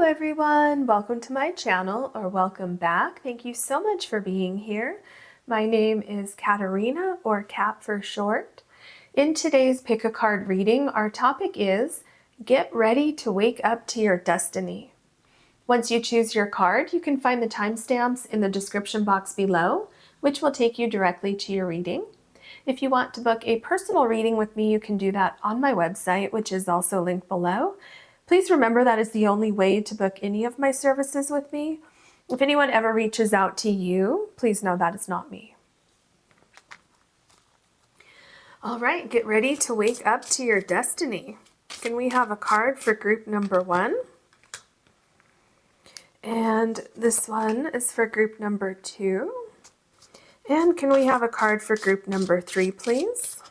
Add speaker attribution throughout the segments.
Speaker 1: Hello everyone, welcome to my channel, or welcome back. Thank you so much for being here. My name is Caterina, or Cat for short. In today's Pick a Card reading, our topic is Get Ready to Wake Up to Your Destiny. Once you choose your card, you can find the timestamps in the description box below, which will take you directly to your reading. If you want to book a personal reading with me, you can do that on my website, which is also linked below. Please remember that is the only way to book any of my services with me. If anyone ever reaches out to you, please know that it's not me. All right, get ready to wake up to your destiny. Can we have a card for group number 1? And this one is for group number 2. And can we have a card for group number 3, please?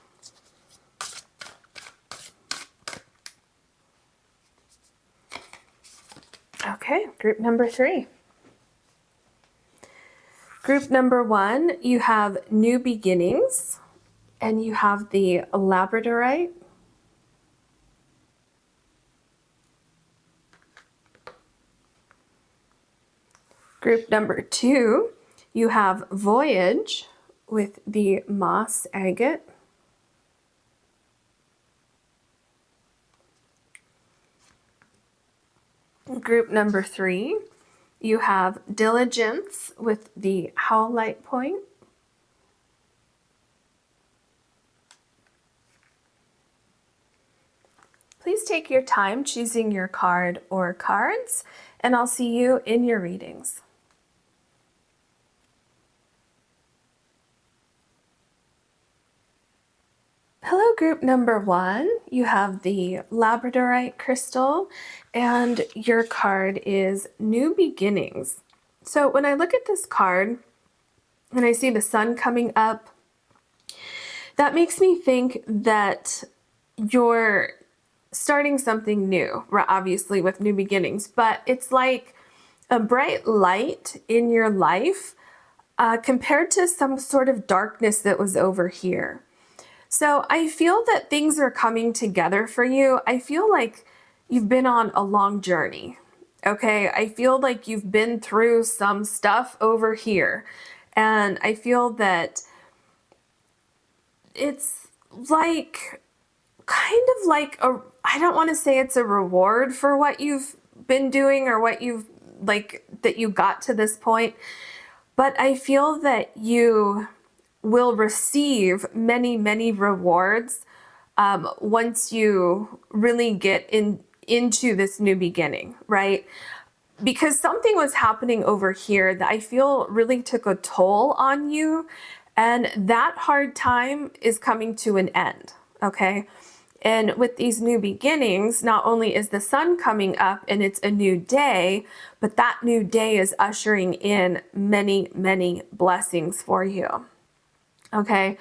Speaker 1: Okay, group number 3. Group number 1, you have new beginnings, and you have the Labradorite. Group number 2, you have Voyage with the Moss Agate. Group number 3, you have Diligence with the Howlite point. Please take your time choosing your card or cards, and I'll see you in your readings. Hello, group number 1. You have the Labradorite crystal, and your card is New Beginnings. So when I look at this card and I see the sun coming up, that makes me think that you're starting something new, obviously with new beginnings, but it's like a bright light in your life compared to some sort of darkness that was over here. So I feel that things are coming together for you. I feel like you've been on a long journey, okay? I feel like you've been through some stuff over here. And I feel that it's like, kind of like I don't want to say it's a reward for what you've been doing or what you've, like, that you got to this point. But I feel that you will receive many, many rewards once you really get into this new beginning, right? Because something was happening over here that I feel really took a toll on you, and that hard time is coming to an end, okay? And with these new beginnings, not only is the sun coming up and it's a new day, but that new day is ushering in many, many blessings for you. Okay,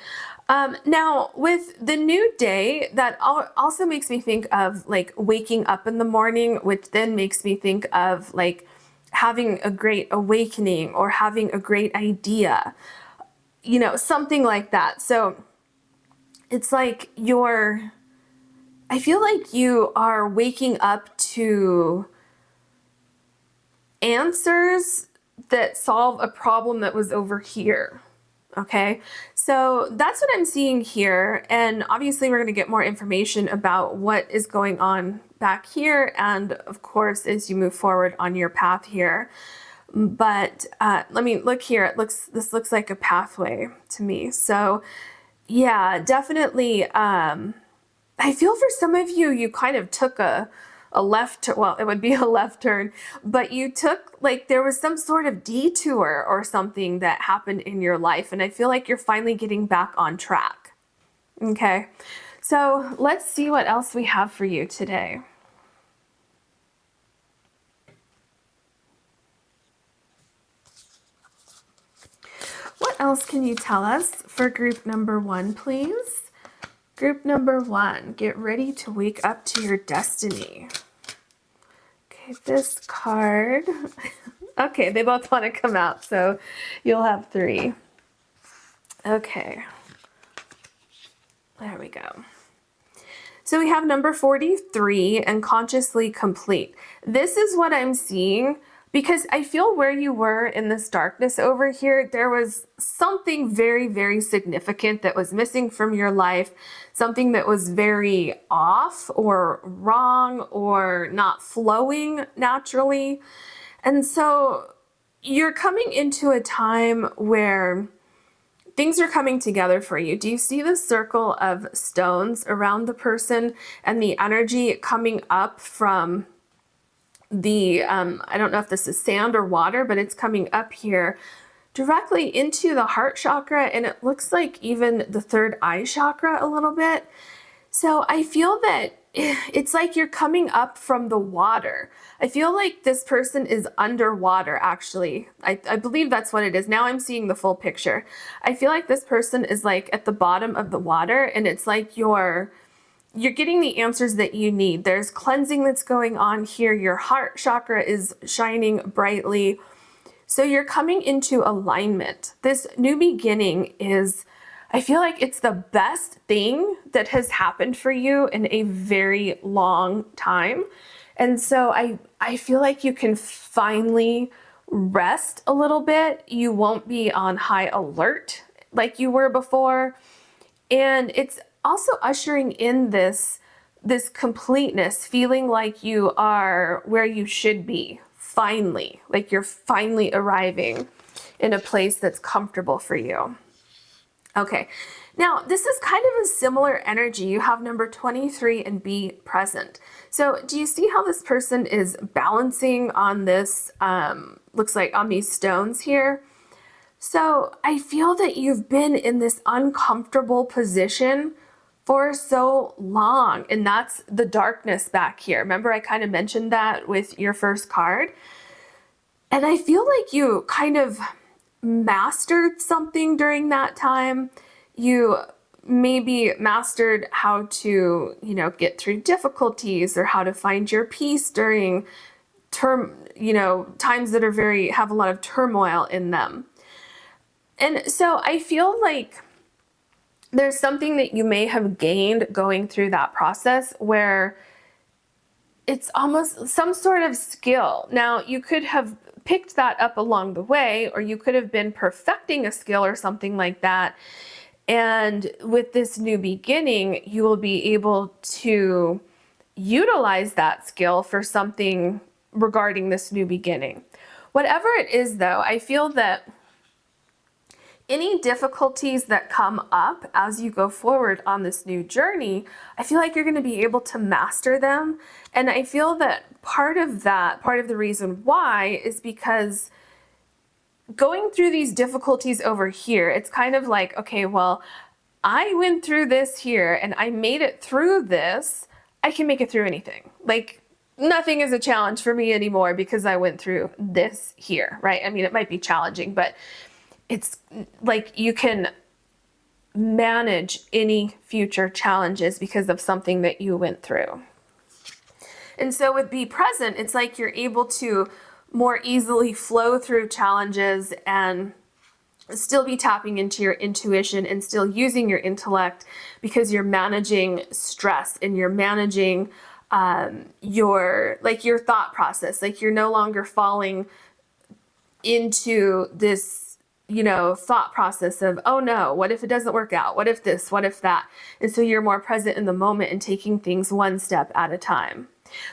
Speaker 1: now with the new day, that also makes me think of like waking up in the morning, which then makes me think of like having a great awakening or having a great idea, you know, something like that. So it's like I feel like you are waking up to answers that solve a problem that was over here. Okay, so that's what I'm seeing here, and obviously we're going to get more information about what is going on back here, and of course as you move forward on your path here. But let me look here. This looks like a pathway to me. So yeah, definitely. I feel for some of you, you kind of took a left, well, it would be a left turn, but you took, like, there was some sort of detour or something that happened in your life, and I feel like you're finally getting back on track. Okay, so let's see what else we have for you today. What else can you tell us for group number 1, please? Group number 1, get ready to wake up to your destiny. Okay, this card. Okay, they both want to come out, so you'll have 3. Okay, there we go. So we have number 43 and consciously complete. This is what I'm seeing because I feel where you were in this darkness over here, there was something very, very significant that was missing from your life, something that was very off or wrong or not flowing naturally. And so you're coming into a time where things are coming together for you. Do you see the circle of stones around the person and the energy coming up from the, I don't know if this is sand or water, but it's coming up here directly into the heart chakra, and it looks like even the third eye chakra a little bit. So I feel that it's like you're coming up from the water. I feel like this person is underwater, actually. I believe that's what it is. Now I'm seeing the full picture. I feel like this person is like at the bottom of the water, and it's like you're getting the answers that you need. There's cleansing that's going on here. Your heart chakra is shining brightly. So you're coming into alignment. This new beginning is, I feel like it's the best thing that has happened for you in a very long time. And so I feel like you can finally rest a little bit. You won't be on high alert like you were before. And it's also ushering in this completeness, feeling like you are where you should be, finally, like you're finally arriving in a place that's comfortable for you. Okay, now this is kind of a similar energy. You have number 23 and be present. So do you see how this person is balancing on this, looks like on these stones here? So I feel that you've been in this uncomfortable position for so long, and that's the darkness back here. Remember, I kind of mentioned that with your first card. And I feel like you kind of mastered something during that time. You maybe mastered how to, get through difficulties or how to find your peace during times that are have a lot of turmoil in them. And so I feel like there's something that you may have gained going through that process where it's almost some sort of skill. Now, you could have picked that up along the way, or you could have been perfecting a skill or something like that. And with this new beginning, you will be able to utilize that skill for something regarding this new beginning. Whatever it is, though, I feel that any difficulties that come up as you go forward on this new journey, I feel like you're going to be able to master them. And I feel that part of the reason why is because going through these difficulties over here, it's kind of like, okay, well, I went through this here and I made it through this. I can make it through anything. Like, nothing is a challenge for me anymore because I went through this here, right? I mean, it might be challenging, but it's like you can manage any future challenges because of something that you went through. And so with be present, it's like you're able to more easily flow through challenges and still be tapping into your intuition and still using your intellect because you're managing stress and you're managing your thought process. Like you're no longer falling into this thought process of, oh no, what if it doesn't work out? What if this, what if that? And so you're more present in the moment and taking things one step at a time.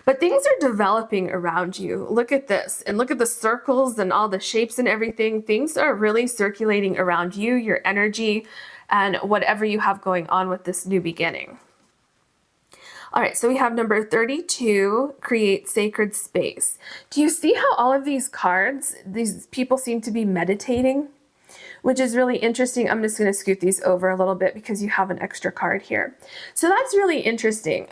Speaker 1: But things are developing around you. Look at this and look at the circles and all the shapes and everything. Things are really circulating around you, your energy, and whatever you have going on with this new beginning. All right, so we have number 32, create sacred space. Do you see how all of these cards, these people seem to be meditating? Which is really interesting. I'm just going to scoot these over a little bit because you have an extra card here. So that's really interesting.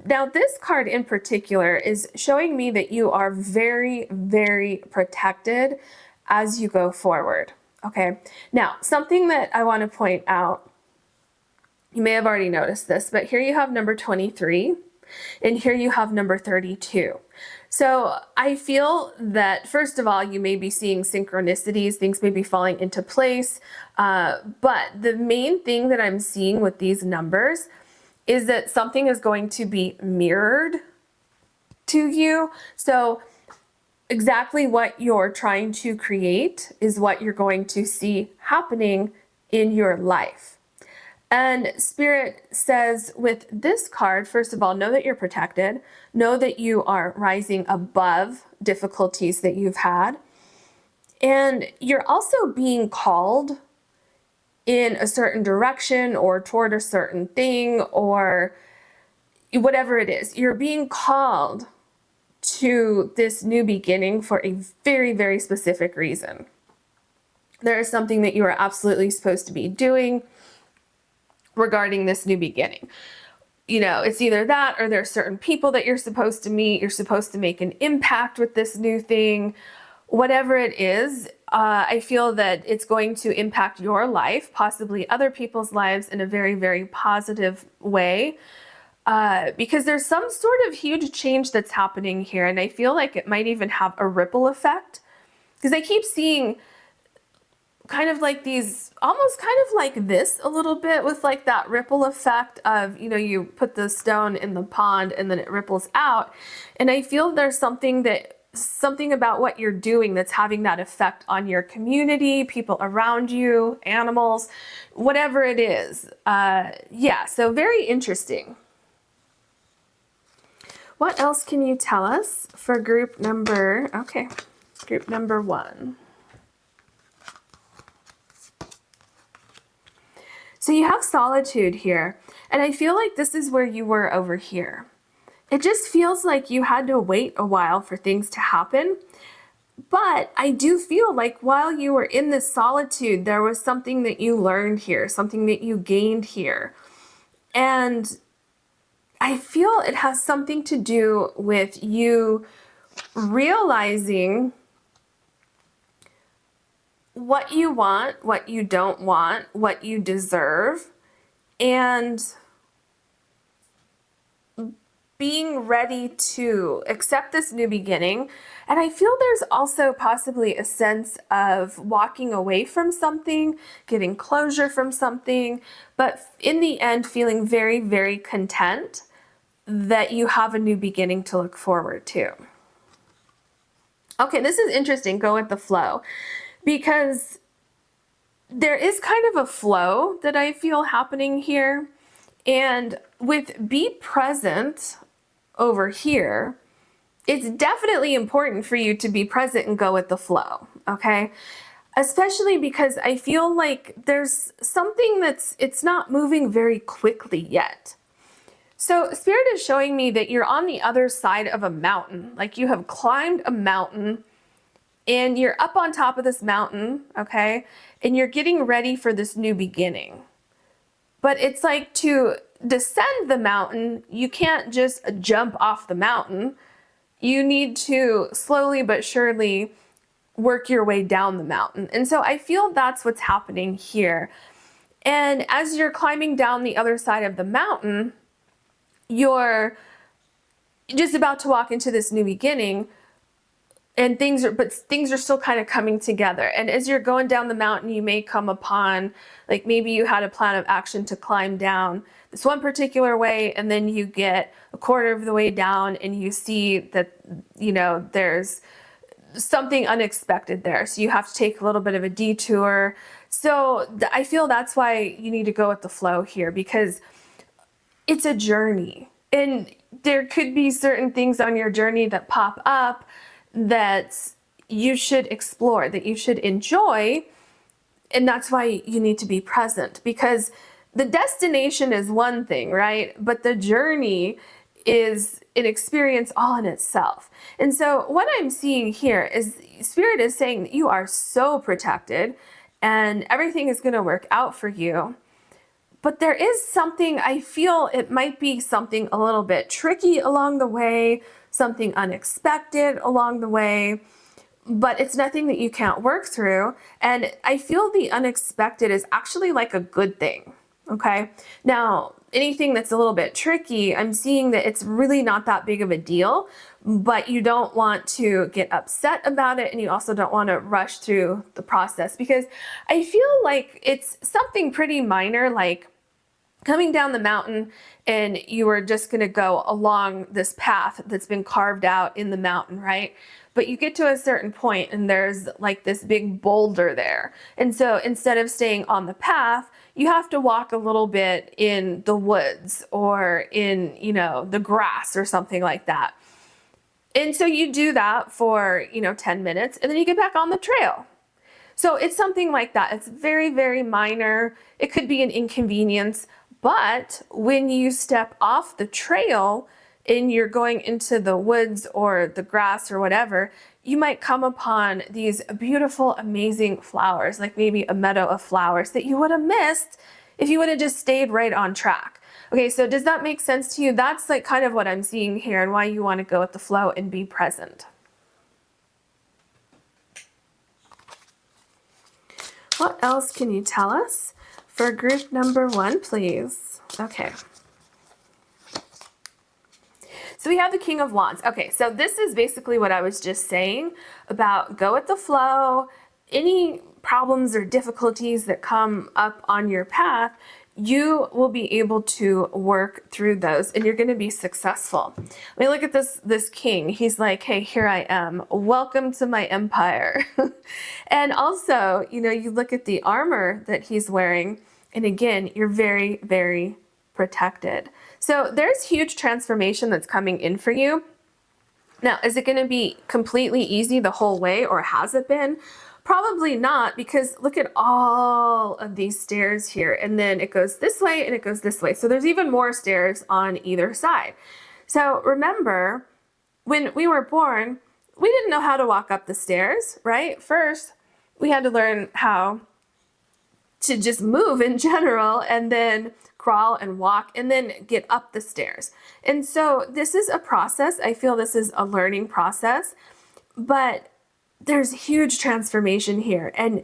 Speaker 1: Now this card in particular is showing me that you are very, very protected as you go forward. Okay. Now, something that I want to point out, you may have already noticed this, but here you have number 23 and here you have number 32. So I feel that, first of all, you may be seeing synchronicities, things may be falling into place, but the main thing that I'm seeing with these numbers is that something is going to be mirrored to you. So exactly what you're trying to create is what you're going to see happening in your life. And Spirit says with this card, first of all, know that you're protected. Know that you are rising above difficulties that you've had. And you're also being called in a certain direction or toward a certain thing or whatever it is. You're being called to this new beginning for a very, very specific reason. There is something that you are absolutely supposed to be doing regarding this new beginning. You know, it's either that or there are certain people that you're supposed to meet. You're supposed to make an impact with this new thing. Whatever it is, I feel that it's going to impact your life, possibly other people's lives in a very, very positive way. Because there's some sort of huge change that's happening here. And I feel like it might even have a ripple effect. Because I keep seeing kind of like these, almost kind of like this a little bit with like that ripple effect of, you know, you put the stone in the pond and then it ripples out. And I feel there's something about what you're doing that's having that effect on your community, people around you, animals, whatever it is. Yeah, so very interesting. What else can you tell us for group number 1? So you have solitude here, and I feel like this is where you were over here. It just feels like you had to wait a while for things to happen, but I do feel like while you were in this solitude, there was something that you learned here, something that you gained here, and I feel it has something to do with you realizing what you want, what you don't want, what you deserve, and being ready to accept this new beginning. And I feel there's also possibly a sense of walking away from something, getting closure from something, but in the end feeling very, very content that you have a new beginning to look forward to. Okay, this is interesting. Go with the flow, because there is kind of a flow that I feel happening here. And with be present over here, it's definitely important for you to be present and go with the flow, okay? Especially because I feel like there's something it's not moving very quickly yet. So Spirit is showing me that you're on the other side of a mountain, like you have climbed a mountain and you're up on top of this mountain, okay? And you're getting ready for this new beginning. But it's like to descend the mountain, you can't just jump off the mountain. You need to slowly but surely work your way down the mountain. And so I feel that's what's happening here. And as you're climbing down the other side of the mountain, you're just about to walk into this new beginning, and things are still kind of coming together. And as you're going down the mountain, you may come upon, like maybe you had a plan of action to climb down this one particular way, and then you get a quarter of the way down and you see that, you know, there's something unexpected there. So you have to take a little bit of a detour. So I feel that's why you need to go with the flow here, because it's a journey, and there could be certain things on your journey that pop up that you should explore, that you should enjoy. And that's why you need to be present, because the destination is one thing, right? But the journey is an experience all in itself. And so what I'm seeing here is Spirit is saying that you are so protected and everything is going to work out for you. But there is something, I feel it might be something a little bit tricky along the way, something unexpected along the way, but it's nothing that you can't work through. And I feel the unexpected is actually like a good thing, okay? Now, anything that's a little bit tricky, I'm seeing that it's really not that big of a deal, but you don't want to get upset about it, and you also don't want to rush through the process, because I feel like it's something pretty minor, like coming down the mountain and you are just going to go along this path that's been carved out in the mountain, right? But you get to a certain point and there's like this big boulder there. And so instead of staying on the path, you have to walk a little bit in the woods or in, you know, the grass or something like that. And so you do that for, 10 minutes and then you get back on the trail. So it's something like that. It's very, very minor. It could be an inconvenience, but when you step off the trail and you're going into the woods or the grass or whatever, you might come upon these beautiful, amazing flowers, like maybe a meadow of flowers that you would have missed if you would have just stayed right on track. Okay, so does that make sense to you? That's like kind of what I'm seeing here and why you want to go with the flow and be present. What else can you tell us for group number 1, please? Okay. So we have the King of Wands. Okay, so this is basically what I was just saying about go with the flow. Any problems or difficulties that come up on your path, you will be able to work through those and you're going to be successful. I mean, look at this king. He's like, hey, here I am. Welcome to my empire. And also, you look at the armor that he's wearing, and again, you're very, very protected. So there's huge transformation that's coming in for you. Now, is it going to be completely easy the whole way, or has it been? Probably not, because look at all of these stairs here, and then it goes this way and it goes this way. So there's even more stairs on either side. So remember, when we were born, we didn't know how to walk up the stairs, right? First, we had to learn how to just move in general, and then crawl and walk, and then get up the stairs. And so this is a process. I feel this is a learning process, but there's huge transformation here. And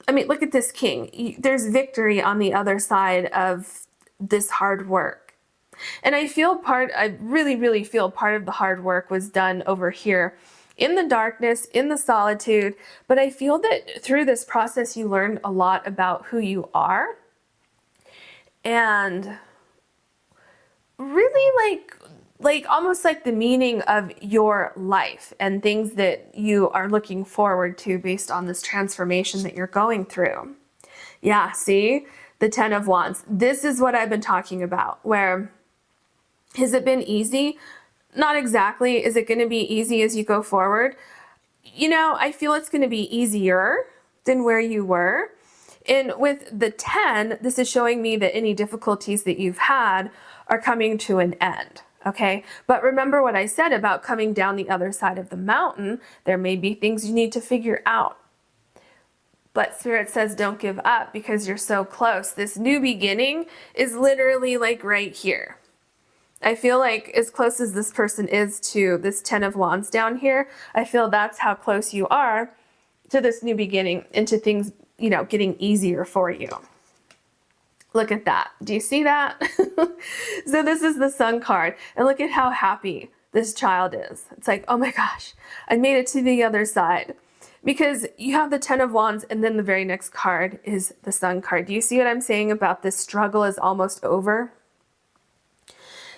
Speaker 1: I mean, look at this king. There's victory on the other side of this hard work. And I really, really feel part of the hard work was done over here in the darkness, in the solitude. But I feel that through this process, you learned a lot about who you are. And really like almost like the meaning of your life and things that you are looking forward to based on this transformation that you're going through. Yeah, see? The 10 of Wands. This is what I've been talking about, where has it been easy? Not exactly. Is it going to be easy as you go forward? I feel it's going to be easier than where you were. And with the 10, this is showing me that any difficulties that you've had are coming to an end. Okay, but remember what I said about coming down the other side of the mountain. There may be things you need to figure out. But Spirit says don't give up because you're so close. This new beginning is literally like right here. I feel like as close as this person is to this 10 of Wands down here, I feel that's how close you are to this new beginning and to things, getting easier for you. Look at that. Do you see that? So this is the Sun card. And look at how happy this child is. It's like, oh my gosh, I made it to the other side. Because you have the 10 of Wands and then the very next card is the Sun card. Do you see what I'm saying about this struggle is almost over?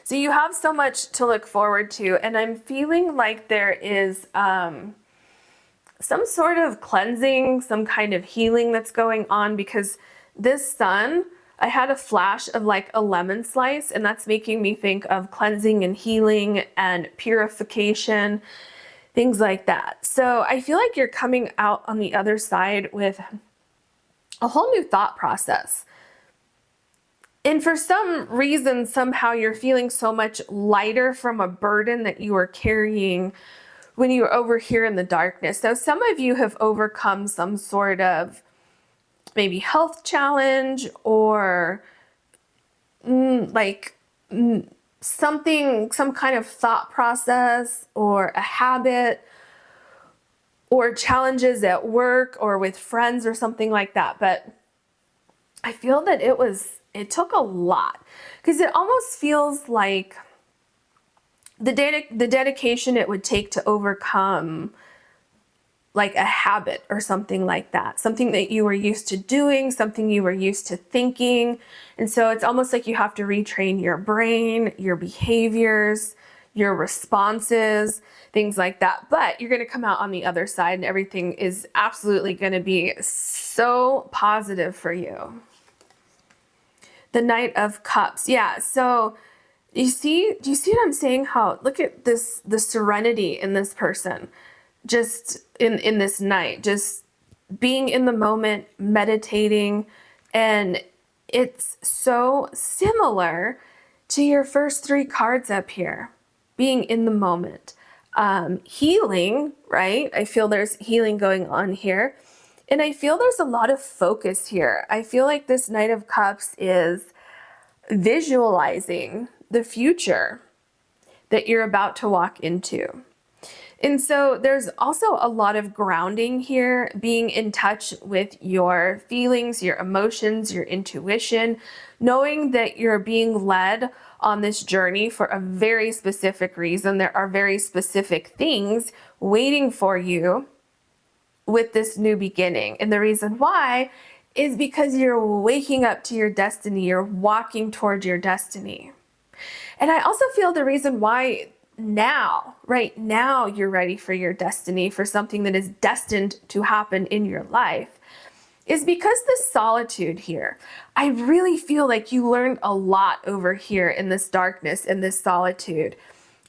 Speaker 1: So you have so much to look forward to. And I'm feeling like there is some sort of cleansing, some kind of healing that's going on, because this Sun, I had a flash of like a lemon slice, and that's making me think of cleansing and healing and purification, things like that. So I feel like you're coming out on the other side with a whole new thought process. And for some reason, somehow you're feeling so much lighter from a burden that you were carrying when you were over here in the darkness. So some of you have overcome some sort of maybe health challenge or something, some kind of thought process or a habit or challenges at work or with friends or something like that. But I feel that it took a lot, because it almost feels like the dedication it would take to overcome like a habit or something like that, something that you were used to doing, something you were used to thinking. And so it's almost like you have to retrain your brain, your behaviors, your responses, things like that. But you're going to come out on the other side and everything is absolutely going to be so positive for you. The Knight of Cups. Yeah. So do you see what I'm saying? How, look at this, the serenity in this person, just in this night, just being in the moment, meditating. And it's so similar to your first three cards up here, being in the moment. Healing, right? I feel there's healing going on here. And I feel there's a lot of focus here. I feel like this Knight of Cups is visualizing the future that you're about to walk into. And so there's also a lot of grounding here, being in touch with your feelings, your emotions, your intuition, knowing that you're being led on this journey for a very specific reason. There are very specific things waiting for you with this new beginning. And the reason why is because you're waking up to your destiny. You're walking towards your destiny. And I also feel the reason why now, right now, you're ready for your destiny, for something that is destined to happen in your life, is because this solitude here, I really feel like you learned a lot over here in this darkness, in this solitude.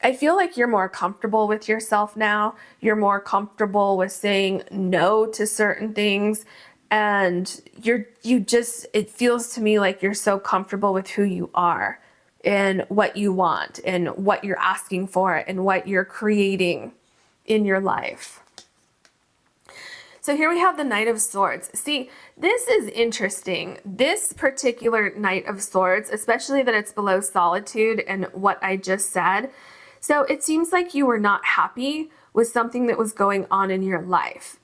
Speaker 1: I feel like you're more comfortable with yourself now. You're more comfortable with saying no to certain things. And it feels to me like you're so comfortable with who you are and what you want and what you're asking for and what you're creating in your life. So here we have the Knight of Swords. See, this is interesting. This particular Knight of Swords, especially that it's below solitude and what I just said. So it seems like you were not happy with something that was going on in your life.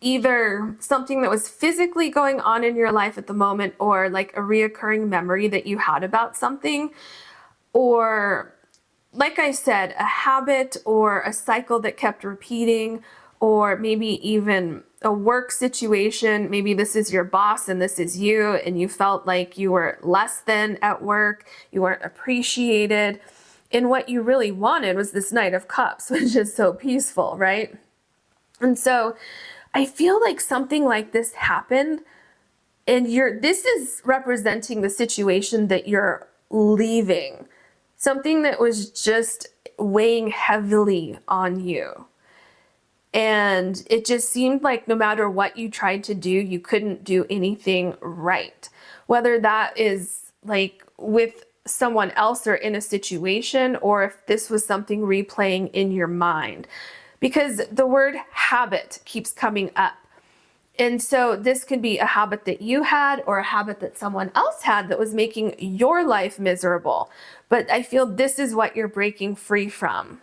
Speaker 1: Either something that was physically going on in your life at the moment, or like a reoccurring memory that you had about something, or like I said, a habit or a cycle that kept repeating, or maybe even a work situation. Maybe this is your boss and this is you, and you felt like you were less than at work, you weren't appreciated. And what you really wanted was this Knight of Cups, which is so peaceful, right? And so I feel like something like this happened, and this is representing the situation that you're leaving, something that was just weighing heavily on you. And it just seemed like no matter what you tried to do, you couldn't do anything right. Whether that is like with someone else or in a situation, or if this was something replaying in your mind. Because the word habit keeps coming up. And so this could be a habit that you had or a habit that someone else had that was making your life miserable. But I feel this is what you're breaking free from.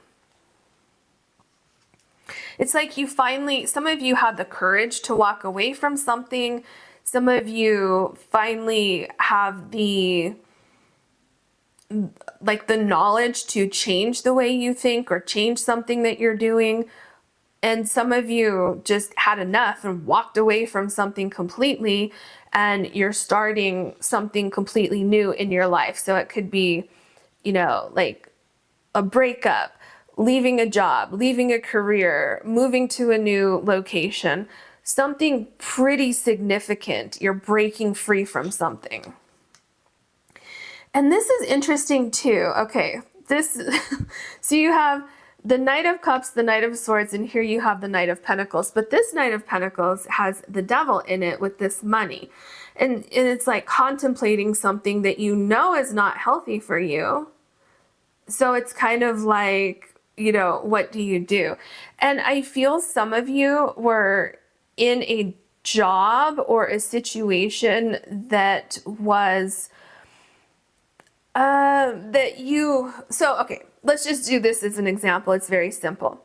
Speaker 1: It's like you finally, some of you had the courage to walk away from something. Some of you finally have the knowledge to change the way you think or change something that you're doing. And some of you just had enough and walked away from something completely, and you're starting something completely new in your life. So it could be, like a breakup, leaving a job, leaving a career, moving to a new location, something pretty significant. You're breaking free from something. And this is interesting too. Okay, so you have the Knight of Cups, the Knight of Swords, and here you have the Knight of Pentacles. But this Knight of Pentacles has the Devil in it with this money. And it's like contemplating something that you know is not healthy for you. So it's kind of like, what do you do? And I feel some of you were in a job or a situation that was okay, let's just do this as an example. It's very simple.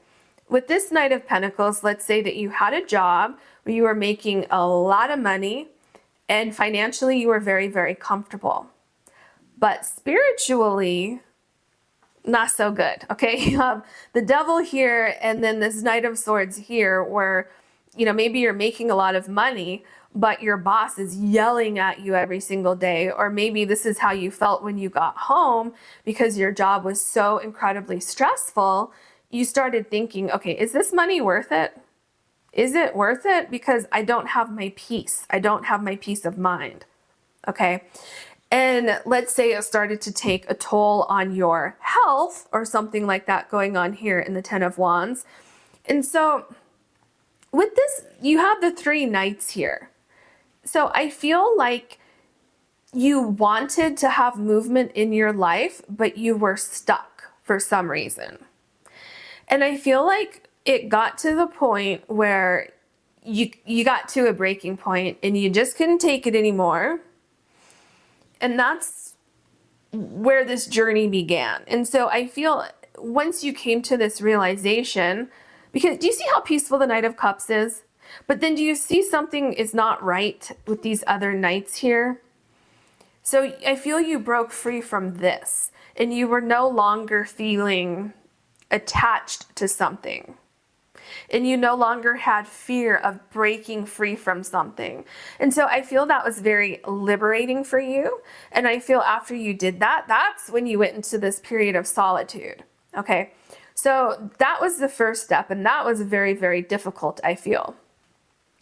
Speaker 1: With this Knight of Pentacles, let's say that you had a job where you were making a lot of money and financially you were very, very comfortable. But spiritually, not so good. Okay, you have the devil here, and then this Knight of Swords here, where, you know, maybe you're making a lot of money, but your boss is yelling at you every single day. Or maybe this is how you felt when you got home because your job was so incredibly stressful. You started thinking, okay, is this money worth it? Is it worth it? Because I don't have my peace. I don't have my peace of mind. Okay. And let's say it started to take a toll on your health or something like that going on here in the Ten of Wands. And so with this, you have the 3 knights here. So I feel like you wanted to have movement in your life, but you were stuck for some reason. And I feel like it got to the point where you got to a breaking point and you just couldn't take it anymore. And that's where this journey began. And so I feel once you came to this realization, because do you see how peaceful the Knight of Cups is? But then do you see something is not right with these other knights here? So I feel you broke free from this and you were no longer feeling attached to something. And you no longer had fear of breaking free from something. And so I feel that was very liberating for you. And I feel after you did that, that's when you went into this period of solitude. Okay. So that was the first step. And that was very, very difficult, I feel.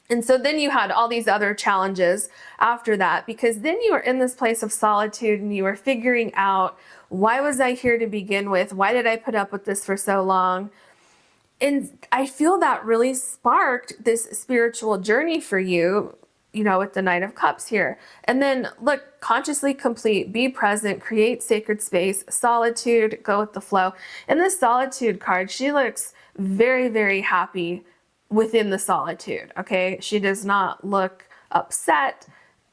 Speaker 1: And so then you had all these other challenges after that, because then you were in this place of solitude and you were figuring out, why was I here to begin with? Why did I put up with this for so long? And I feel that really sparked this spiritual journey for you, you know, with the Knight of Cups here. And then look, consciously complete, be present, create sacred space, solitude, go with the flow. And this solitude card, she looks very, very happy within the solitude. Okay. She does not look upset,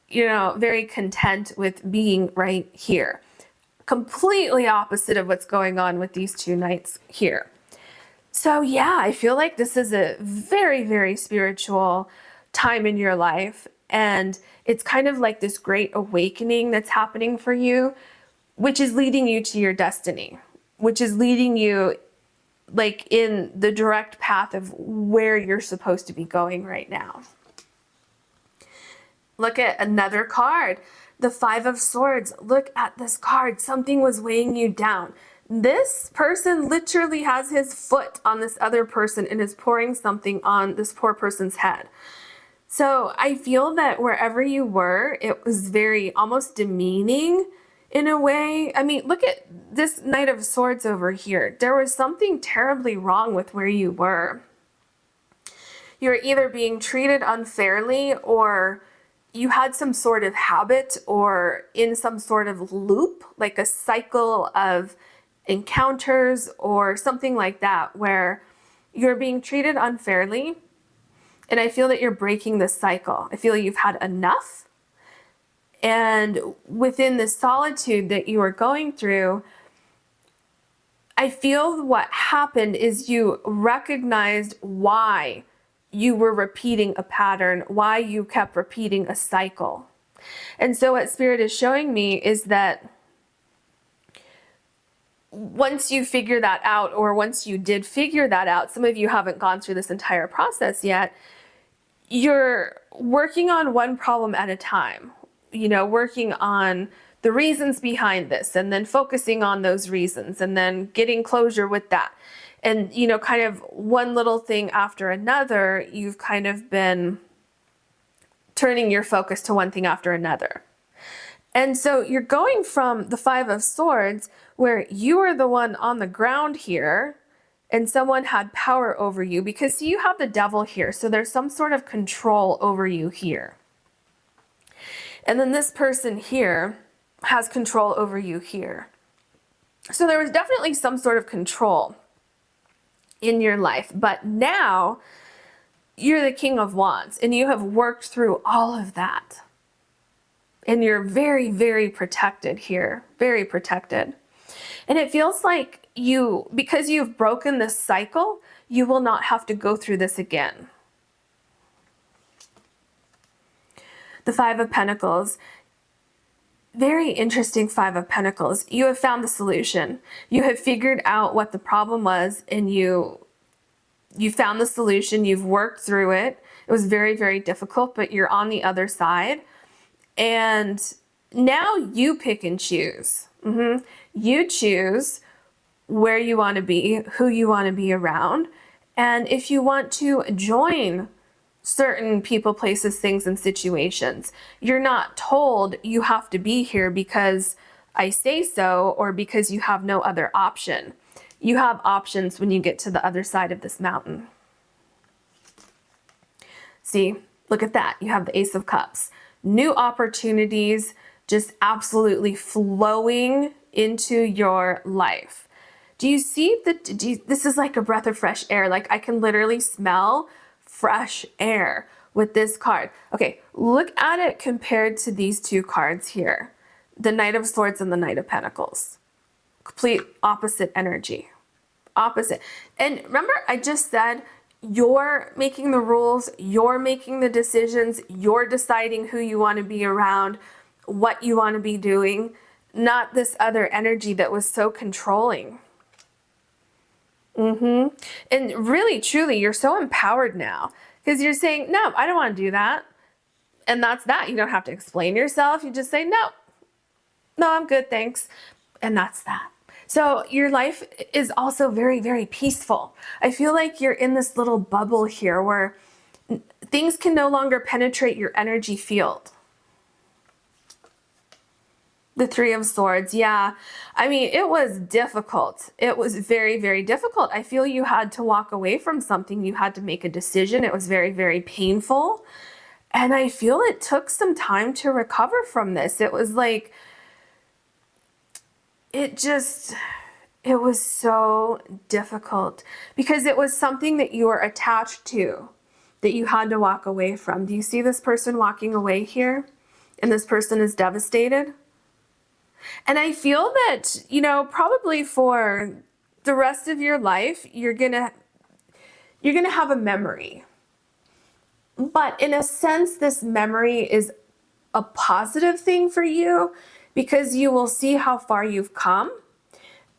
Speaker 1: you know, very content with being right here. Completely opposite of what's going on with these 2 knights here. So yeah, I feel like this is a very, very spiritual time in your life. And it's kind of like this great awakening that's happening for you, which is leading you to your destiny, which is leading you like in the direct path of where you're supposed to be going right now. Look at another card, the 5 of Swords. Look at this card. Something was weighing you down. This person literally has his foot on this other person and is pouring something on this poor person's head. So I feel that wherever you were, it was very almost demeaning in a way. I mean, look at this Knight of Swords over here. There was something terribly wrong with where you were. You're either being treated unfairly, or you had some sort of habit or in some sort of loop, like a cycle of encounters or something like that, where you're being treated unfairly. And I feel that you're breaking this cycle. I feel you've had enough. And within the solitude that you are going through, I feel what happened is you recognized why you were repeating a pattern, why you kept repeating a cycle. And so what Spirit is showing me is that once you figure that out, or once you did figure that out, some of you haven't gone through this entire process yet, you're working on one problem at a time, you know, working on the reasons behind this and then focusing on those reasons and then getting closure with that. And, you know, kind of one little thing after another, you've kind of been turning your focus to one thing after another. And so you're going from the 5 of Swords, where you are the one on the ground here and someone had power over you, because you have the devil here. So there's some sort of control over you here. And then this person here has control over you here. So there was definitely some sort of control in your life. But now you're the King of Wands and you have worked through all of that. And you're very, very protected here, very protected. And it feels like you, because you've broken this cycle, you will not have to go through this again. The 5 of Pentacles. very interesting Five of Pentacles. You have found the solution. You have figured out what the problem was, and you found the solution. You've worked through it. It was very, very difficult, but you're on the other side. And now you pick and choose. You choose where you want to be, who you want to be around, and if you want to join certain people, places, things, and situations. You're not told you have to be here because I say so, or because you have no other option. You have options when you get to the other side of this mountain. See, look at that. You have the Ace of Cups. New opportunities just absolutely flowing into your life. Do you see that? This is like a breath of fresh air. Like I can literally smell fresh air with this card. Okay, look at it compared to these two cards here. The Knight of Swords and the Knight of Pentacles. Complete opposite energy. Opposite. And remember, I just said, you're making the rules, you're making the decisions, you're deciding who you want to be around, what you want to be doing, not this other energy that was so controlling. And really, truly, you're so empowered now because you're saying, no, I don't want to do that. And that's that. You don't have to explain yourself. You just say, no, I'm good, thanks. And that's that. So your life is also very, very peaceful. I feel like you're in this little bubble here where things can no longer penetrate your energy field. The Three of Swords, yeah. I mean, it was difficult. It was very, very difficult. I feel you had to walk away from something. You had to make a decision. It was very, very painful. And I feel it took some time to recover from this. It was like, it was so difficult because it was something that you were attached to, that you had to walk away from. Do you see this person walking away here? And this person is devastated. And I feel that, probably for the rest of your life, you're gonna have a memory. But in a sense, this memory is a positive thing for you because you will see how far you've come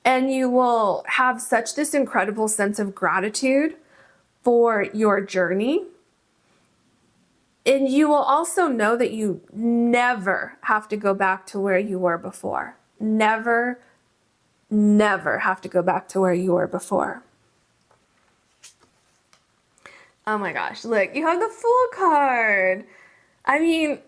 Speaker 1: and you will have such this incredible sense of gratitude for your journey. And you will also know that you never have to go back to where you were before. Never, never have to go back to where you were before. Oh my gosh, look, you have the Fool card. I mean,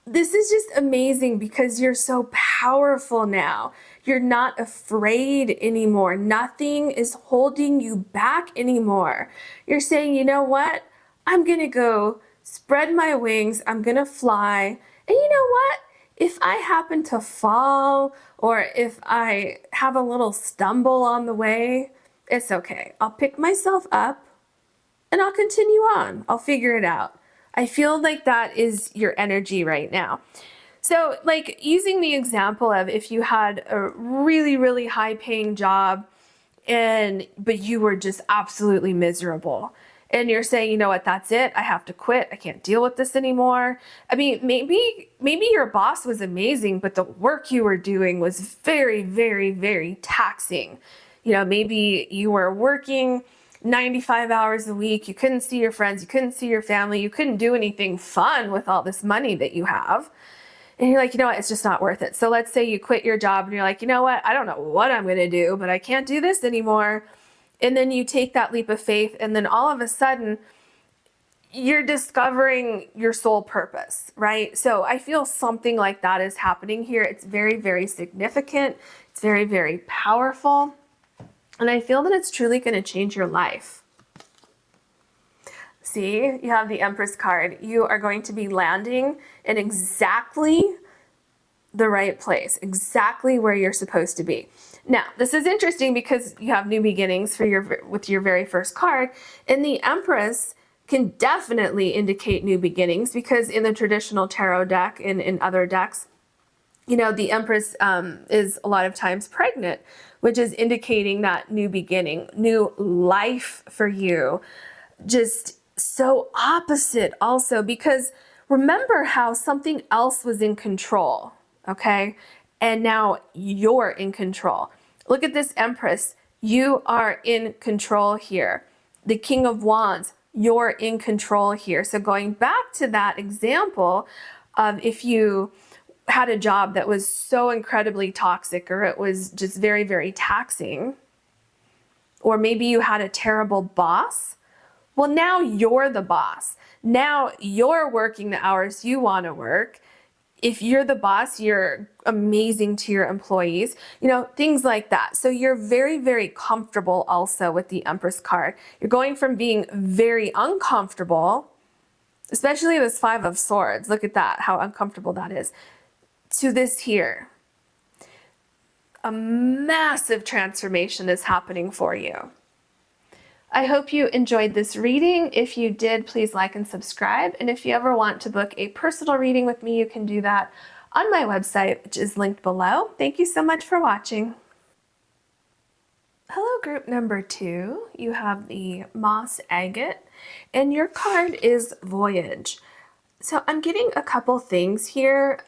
Speaker 1: this is just amazing because you're so powerful now. You're not afraid anymore. Nothing is holding you back anymore. You're saying, you know what? I'm going to go spread my wings, I'm gonna fly, and you know what? If I happen to fall or if I have a little stumble on the way, it's okay. I'll pick myself up and I'll continue on. I'll figure it out. I feel like that is your energy right now. So like using the example of if you had a really, really high paying job but you were just absolutely miserable. And you're saying, you know what, that's it. I have to quit. I can't deal with this anymore. I mean, maybe your boss was amazing, but the work you were doing was very, very, very taxing. Maybe you were working 95 hours a week. You couldn't see your friends. You couldn't see your family. You couldn't do anything fun with all this money that you have. And you're like, you know what, it's just not worth it. So let's say you quit your job and you're like, you know what, I don't know what I'm going to do, but I can't do this anymore. And then you take that leap of faith, and then all of a sudden, you're discovering your soul purpose, right? So I feel something like that is happening here. It's very, very significant. It's very, very powerful. And I feel that it's truly going to change your life. See, you have the Empress card. You are going to be landing in exactly the right place, exactly where you're supposed to be. Now, this is interesting because you have new beginnings with your very first card, and the Empress can definitely indicate new beginnings because in the traditional tarot deck and in other decks, the Empress is a lot of times pregnant, which is indicating that new beginning, new life for you. Just so opposite also because remember how something else was in control okay? And now you're in control. Look at this Empress. You are in control here. The King of Wands, you're in control here. So going back to that example of if you had a job that was so incredibly toxic, or it was just very, very taxing, or maybe you had a terrible boss, well, now you're the boss. Now you're working the hours you want to work. If you're the boss, you're amazing to your employees, things like that. So you're very, very comfortable also with the Empress card. You're going from being very uncomfortable, especially this Five of Swords. Look at that, how uncomfortable that is, to this here. A massive transformation is happening for you. I hope you enjoyed this reading. If you did, please like and subscribe. And if you ever want to book a personal reading with me, you can do that on my website, which is linked below. Thank you so much for watching. Hello, group number 2. You have the Moss Agate, and your card is Voyage. So I'm getting a couple things here.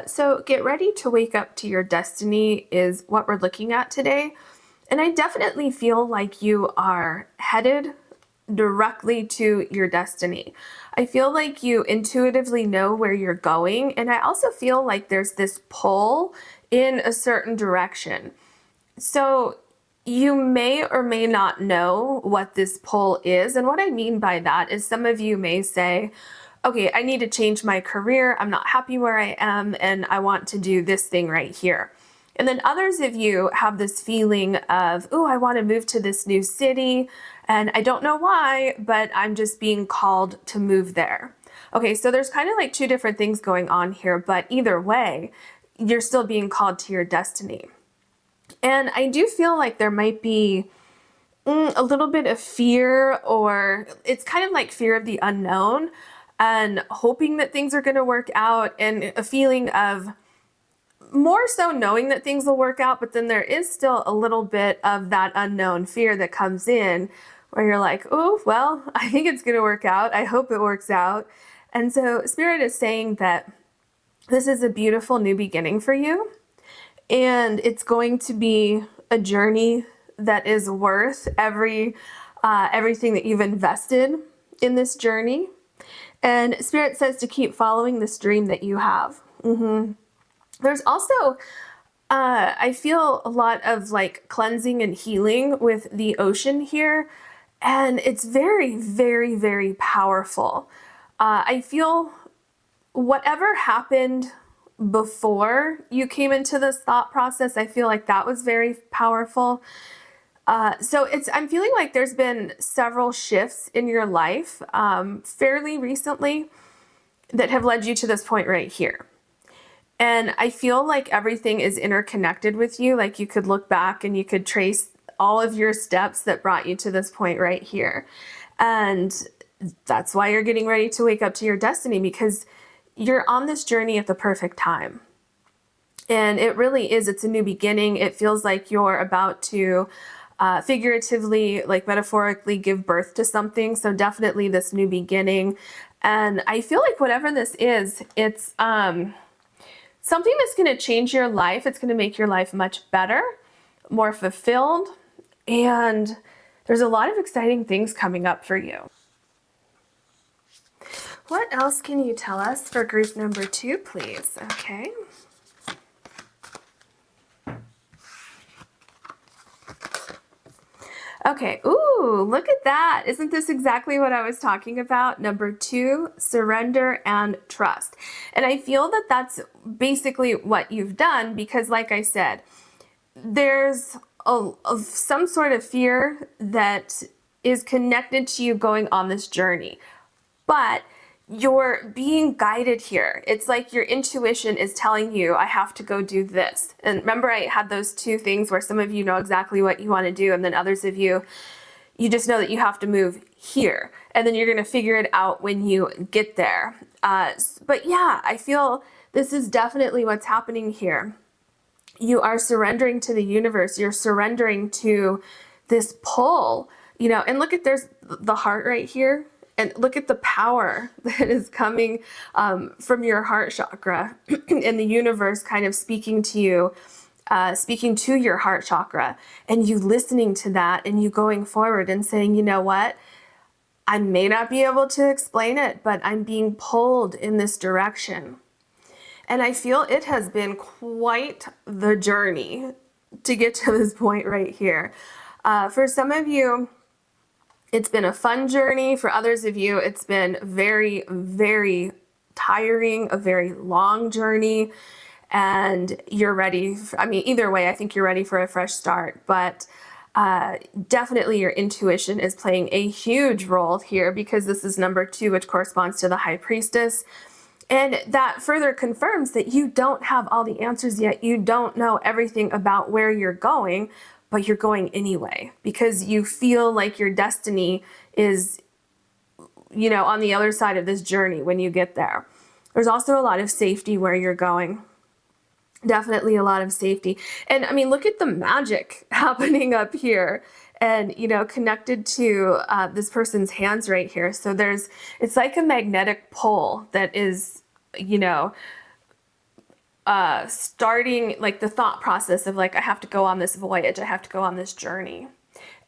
Speaker 1: So get ready to wake up to your destiny is what we're looking at today. And I definitely feel like you are headed directly to your destiny. I feel like you intuitively know where you're going. And I also feel like there's this pull in a certain direction. So you may or may not know what this pull is. And what I mean by that is some of you may say, okay, I need to change my career. I'm not happy where I am, and I want to do this thing right here. And then others of you have this feeling of, oh, I want to move to this new city, and I don't know why, but I'm just being called to move there. Okay, so there's kind of like two different things going on here, but either way, you're still being called to your destiny. And I do feel like there might be a little bit of fear, or it's kind of like fear of the unknown and hoping that things are going to work out, and a feeling of more so knowing that things will work out, but then there is still a little bit of that unknown fear that comes in where you're like, oh, well, I think it's going to work out. I hope it works out. And so Spirit is saying that this is a beautiful new beginning for you. And it's going to be a journey that is worth everything that you've invested in this journey. And Spirit says to keep following this dream that you have. There's also, I feel a lot of like cleansing and healing with the ocean here. And it's very, very, very powerful. I feel whatever happened before you came into this thought process, I feel like that was very powerful. So I'm feeling like there's been several shifts in your life fairly recently that have led you to this point right here. And I feel like everything is interconnected with you. Like you could look back and you could trace all of your steps that brought you to this point right here. And that's why you're getting ready to wake up to your destiny, because you're on this journey at the perfect time. And it really is, it's a new beginning. It feels like you're about to figuratively, like metaphorically, give birth to something. So definitely this new beginning. And I feel like whatever this is, it's something that's going to change your life. It's going to make your life much better, more fulfilled. And there's a lot of exciting things coming up for you. What else can you tell us for group number 2, please? Okay. Okay, ooh, look at that. Isn't this exactly what I was talking about? Number 2, surrender and trust. And I feel that that's basically what you've done, because like I said, there's some sort of fear that is connected to you going on this journey. But you're being guided here. It's like your intuition is telling you, I have to go do this. And remember, I had those two things where some of you know exactly what you want to do, and then others of you, you just know that you have to move here. And then you're going to figure it out when you get there. But yeah, I feel this is definitely what's happening here. You are surrendering to the universe. You're surrendering to this pull, and look at, there's the heart right here. And look at the power that is coming from your heart chakra and the universe kind of speaking to you, speaking to your heart chakra, and you listening to that and you going forward and saying, you know what? I may not be able to explain it, but I'm being pulled in this direction. And I feel it has been quite the journey to get to this point right here. For some of you, it's been a fun journey. For others of you, it's been very, very tiring, a very long journey. And you're ready. I mean, either way, I think you're ready for a fresh start. But definitely your intuition is playing a huge role here, because this is number 2, which corresponds to the High Priestess. And that further confirms that you don't have all the answers yet. You don't know everything about where you're going, but you're going anyway, because you feel like your destiny is, you know, on the other side of this journey when you get there. There's also a lot of safety where you're going. Definitely a lot of safety. And I mean, look at the magic happening up here and, you know, connected to this person's hands right here. So it's like a magnetic pull that is, you know, starting like the thought process of like, I have to go on this voyage. I have to go on this journey.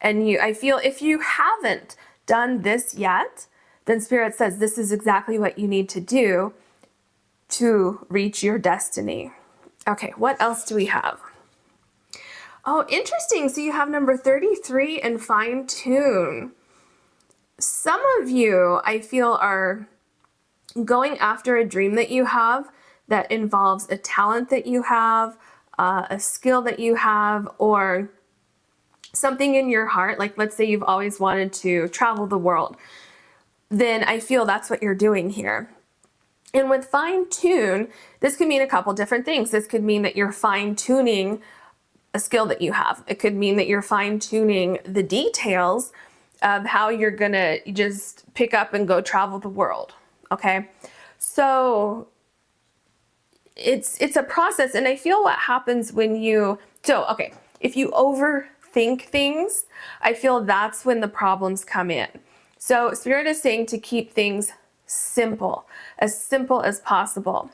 Speaker 1: And I feel if you haven't done this yet, then Spirit says this is exactly what you need to do to reach your destiny. Okay, what else do we have? Oh, interesting. So you have number 33 and fine tune. Some of you, I feel, are going after a dream that you have that involves a talent that you have, a skill that you have, or something in your heart. Like, let's say you've always wanted to travel the world. Then I feel that's what you're doing here. And with fine tune, this could mean a couple different things. This could mean that you're fine tuning a skill that you have. It could mean that you're fine tuning the details of how you're gonna just pick up and go travel the world. Okay, so it's a process, and I feel what happens when if you overthink things, I feel that's when the problems come in. So Spirit is saying to keep things simple as possible.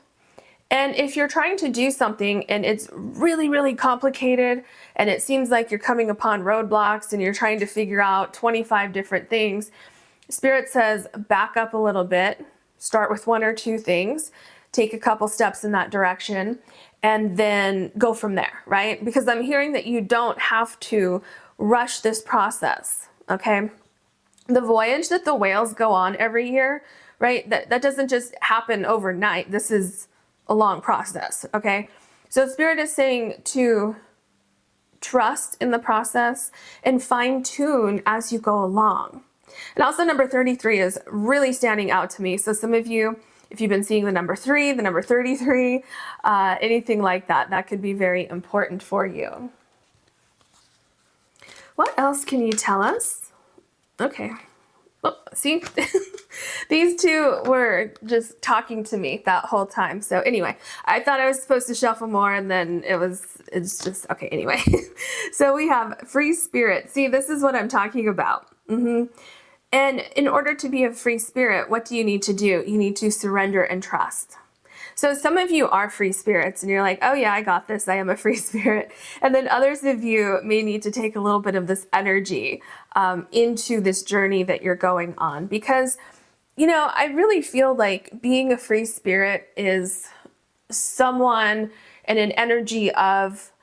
Speaker 1: And if you're trying to do something and it's really, really complicated and it seems like you're coming upon roadblocks and you're trying to figure out 25 different things, Spirit says back up a little bit, start with 1 or 2 things, take a couple steps in that direction, and then go from there, right? Because I'm hearing that you don't have to rush this process, okay? The voyage that the whales go on every year, right? That doesn't just happen overnight. This is a long process, okay? So Spirit is saying to trust in the process and fine tune as you go along. And also number 33 is really standing out to me. So some of you, if you've been seeing the number 3, the number 33, anything like that, that could be very important for you. What else can you tell us? Okay. Oh, see, these 2 were just talking to me that whole time. So anyway, I thought I was supposed to shuffle more, and then it's just, okay, anyway. So we have free spirit. See, this is what I'm talking about. And in order to be a free spirit, what do you need to do? You need to surrender and trust. So some of you are free spirits and you're like, oh yeah, I got this. I am a free spirit. And then others of you may need to take a little bit of this energy into this journey that you're going on, because, you know, I really feel like being a free spirit is someone and an energy of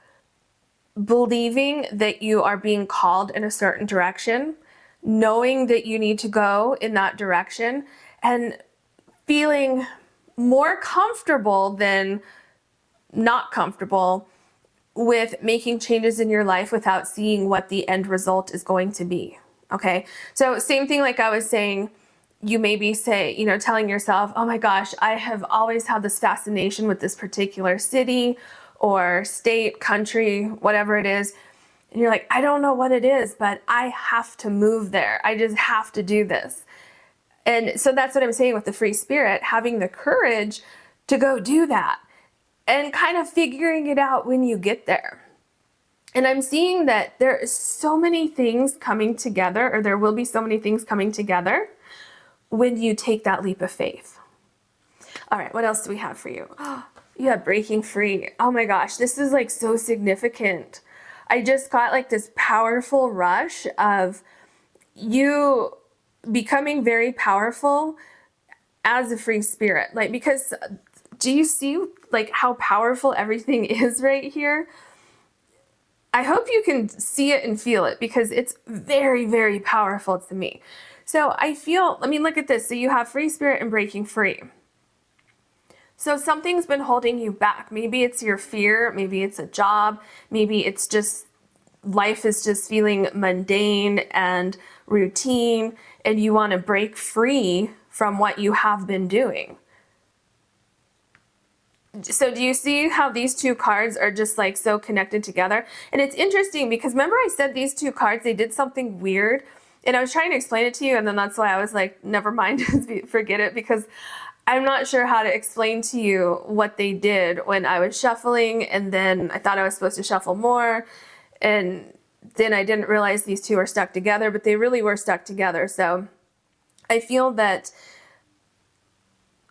Speaker 1: believing that you are being called in a certain direction, knowing that you need to go in that direction, and feeling more comfortable than not comfortable with making changes in your life without seeing what the end result is going to be. Okay. So same thing, like I was saying, you maybe say, you know, telling yourself, oh my gosh, I have always had this fascination with this particular city or state, country, whatever it is. And you're like, I don't know what it is, but I have to move there. I just have to do this. And so that's what I'm saying with the free spirit, having the courage to go do that and kind of figuring it out when you get there. And I'm seeing that there is so many things coming together, or there will be so many things coming together when you take that leap of faith. All right, what else do we have for you? You have breaking free. Oh my gosh, this is like so significant. I just got like this powerful rush of you becoming very powerful as a free spirit. Like, because do you see like how powerful everything is right here? I hope you can see it and feel it, because it's very, very powerful to me. So I feel, I mean, look at this. So you have free spirit and breaking free. So something's been holding you back. Maybe it's your fear, maybe it's a job, maybe it's just life is just feeling mundane and routine, and you want to break free from what you have been doing. So do you see how these two cards are just like so connected together? And it's interesting because remember I said these two cards, they did something weird, and I was trying to explain it to you, and then that's why I was like, never mind, forget it, because I'm not sure how to explain to you what they did when I was shuffling, and then I thought I was supposed to shuffle more, and then I didn't realize these two are stuck together, but they really were stuck together. So I feel that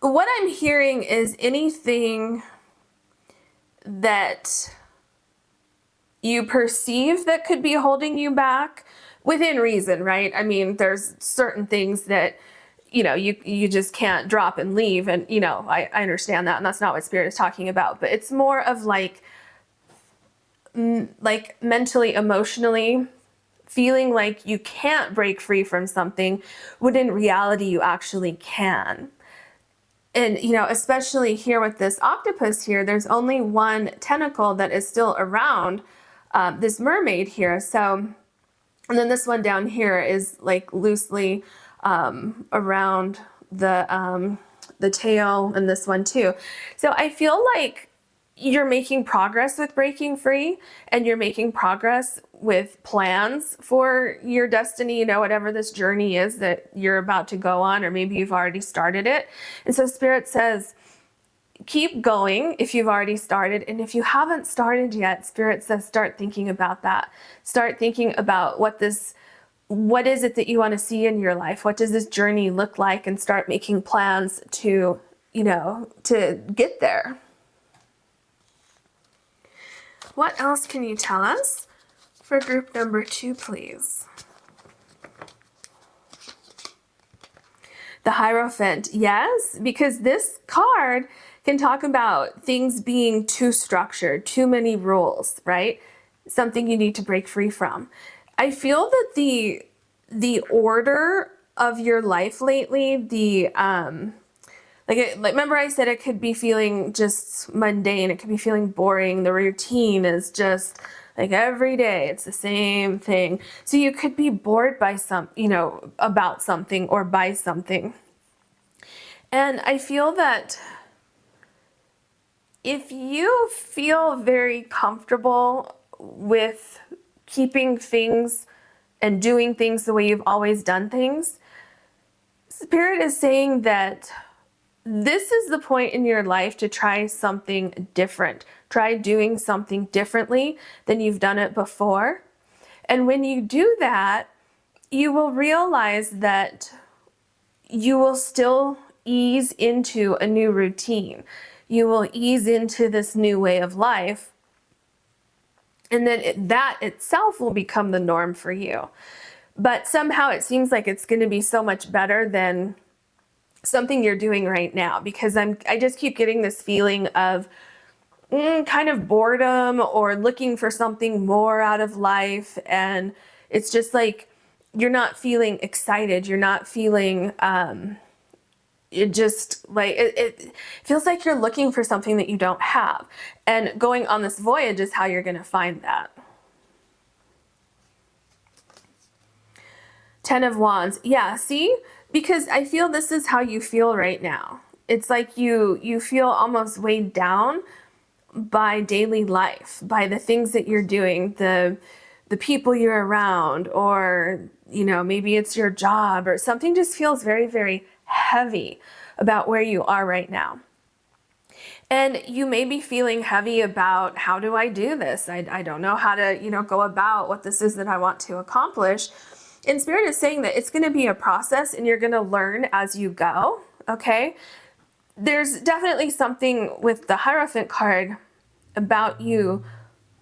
Speaker 1: what I'm hearing is anything that you perceive that could be holding you back within reason, right? I mean, there's certain things that you just can't drop and leave. And, I understand that. And that's not what Spirit is talking about. But it's more of like mentally, emotionally feeling like you can't break free from something when in reality you actually can. And, especially here with this octopus here, there's only one tentacle that is still around this mermaid here. So, and then this one down here is like loosely around the tail, and this one too. So I feel like you're making progress with breaking free, and you're making progress with plans for your destiny, whatever this journey is that you're about to go on, or maybe you've already started it. And so Spirit says, keep going if you've already started. And if you haven't started yet, Spirit says, start thinking about that. Start thinking about what is it that you want to see in your life? What does this journey look like? And start making plans to get there. What else can you tell us for group number 2, please? The Hierophant, yes, because this card can talk about things being too structured, too many rules, right? Something you need to break free from. I feel that the order of your life lately, remember I said it could be feeling just mundane, it could be feeling boring, the routine is just like every day it's the same thing. So you could be bored by about something or by something. And I feel that if you feel very comfortable with keeping things and doing things the way you've always done things, Spirit is saying that this is the point in your life to try something different. Try doing something differently than you've done it before. And when you do that, you will realize that you will still ease into a new routine. You will ease into this new way of life. And then that itself will become the norm for you. But somehow it seems like it's going to be so much better than something you're doing right now, because I just keep getting this feeling of kind of boredom or looking for something more out of life. And it's just like you're not feeling excited. You're not feeling it just like it feels like you're looking for something that you don't have, and going on this voyage is how you're going to find that. 10 of Wands. Yeah, see, because I feel this is how you feel right now. It's like you feel almost weighed down by daily life, by the things that you're doing, the people you're around, or maybe it's your job, or something just feels very, very heavy about where you are right now. And you may be feeling heavy about, how do I do this? I don't know how to, go about what this is that I want to accomplish. And Spirit is saying that it's going to be a process and you're going to learn as you go, okay? There's definitely something with the Hierophant card about you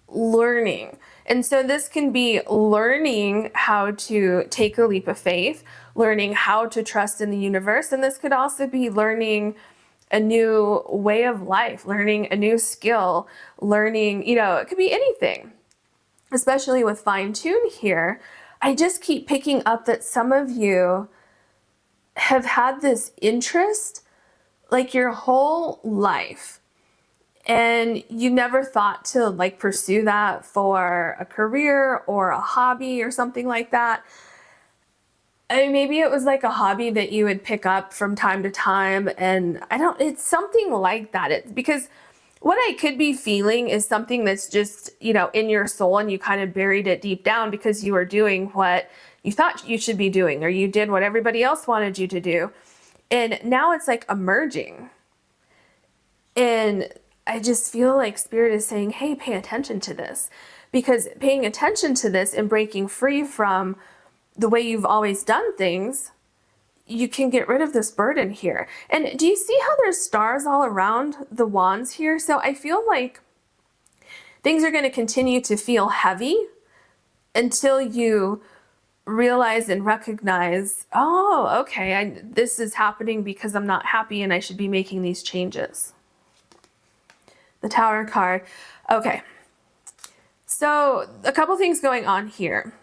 Speaker 1: learning. And so this can be learning how to take a leap of faith, learning how to trust in the universe. And this could also be learning a new way of life, learning a new skill, learning, it could be anything, especially with fine tune here. I just keep picking up that some of you have had this interest like your whole life, and you never thought to like pursue that for a career or a hobby or something like that. I mean, maybe it was like a hobby that you would pick up from time to time, and it's something like that. It's because what I could be feeling is something that's just, in your soul, and you kind of buried it deep down because you were doing what you thought you should be doing, or you did what everybody else wanted you to do. And now it's like emerging. And I just feel like Spirit is saying, hey, pay attention to this, because paying attention to this and breaking free from the way you've always done things, you can get rid of this burden here. And do you see how there's stars all around the wands here? So I feel like things are going to continue to feel heavy until you realize and recognize, oh, okay, this is happening because I'm not happy and I should be making these changes. The Tower card. Okay. So a couple things going on here.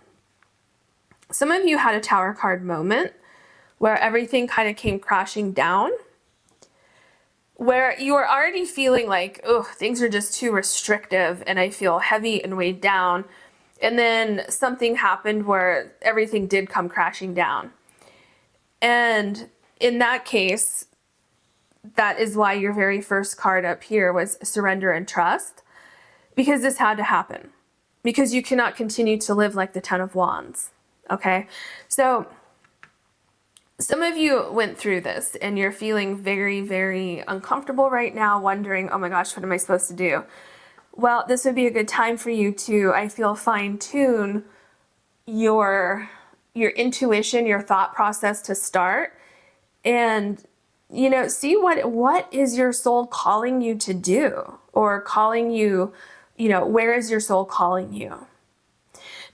Speaker 1: Some of you had a Tower card moment where everything kind of came crashing down, where you were already feeling like, oh, things are just too restrictive and I feel heavy and weighed down. And then something happened where everything did come crashing down. And in that case, that is why your very first card up here was surrender and trust, because this had to happen, because you cannot continue to live like the Ten of Wands. Okay. So some of you went through this and you're feeling very, very uncomfortable right now, wondering, oh my gosh, what am I supposed to do? Well, this would be a good time for you to, I feel, fine tune your intuition, your thought process to start, and see what is your soul calling you to do, or calling you, where is your soul calling you?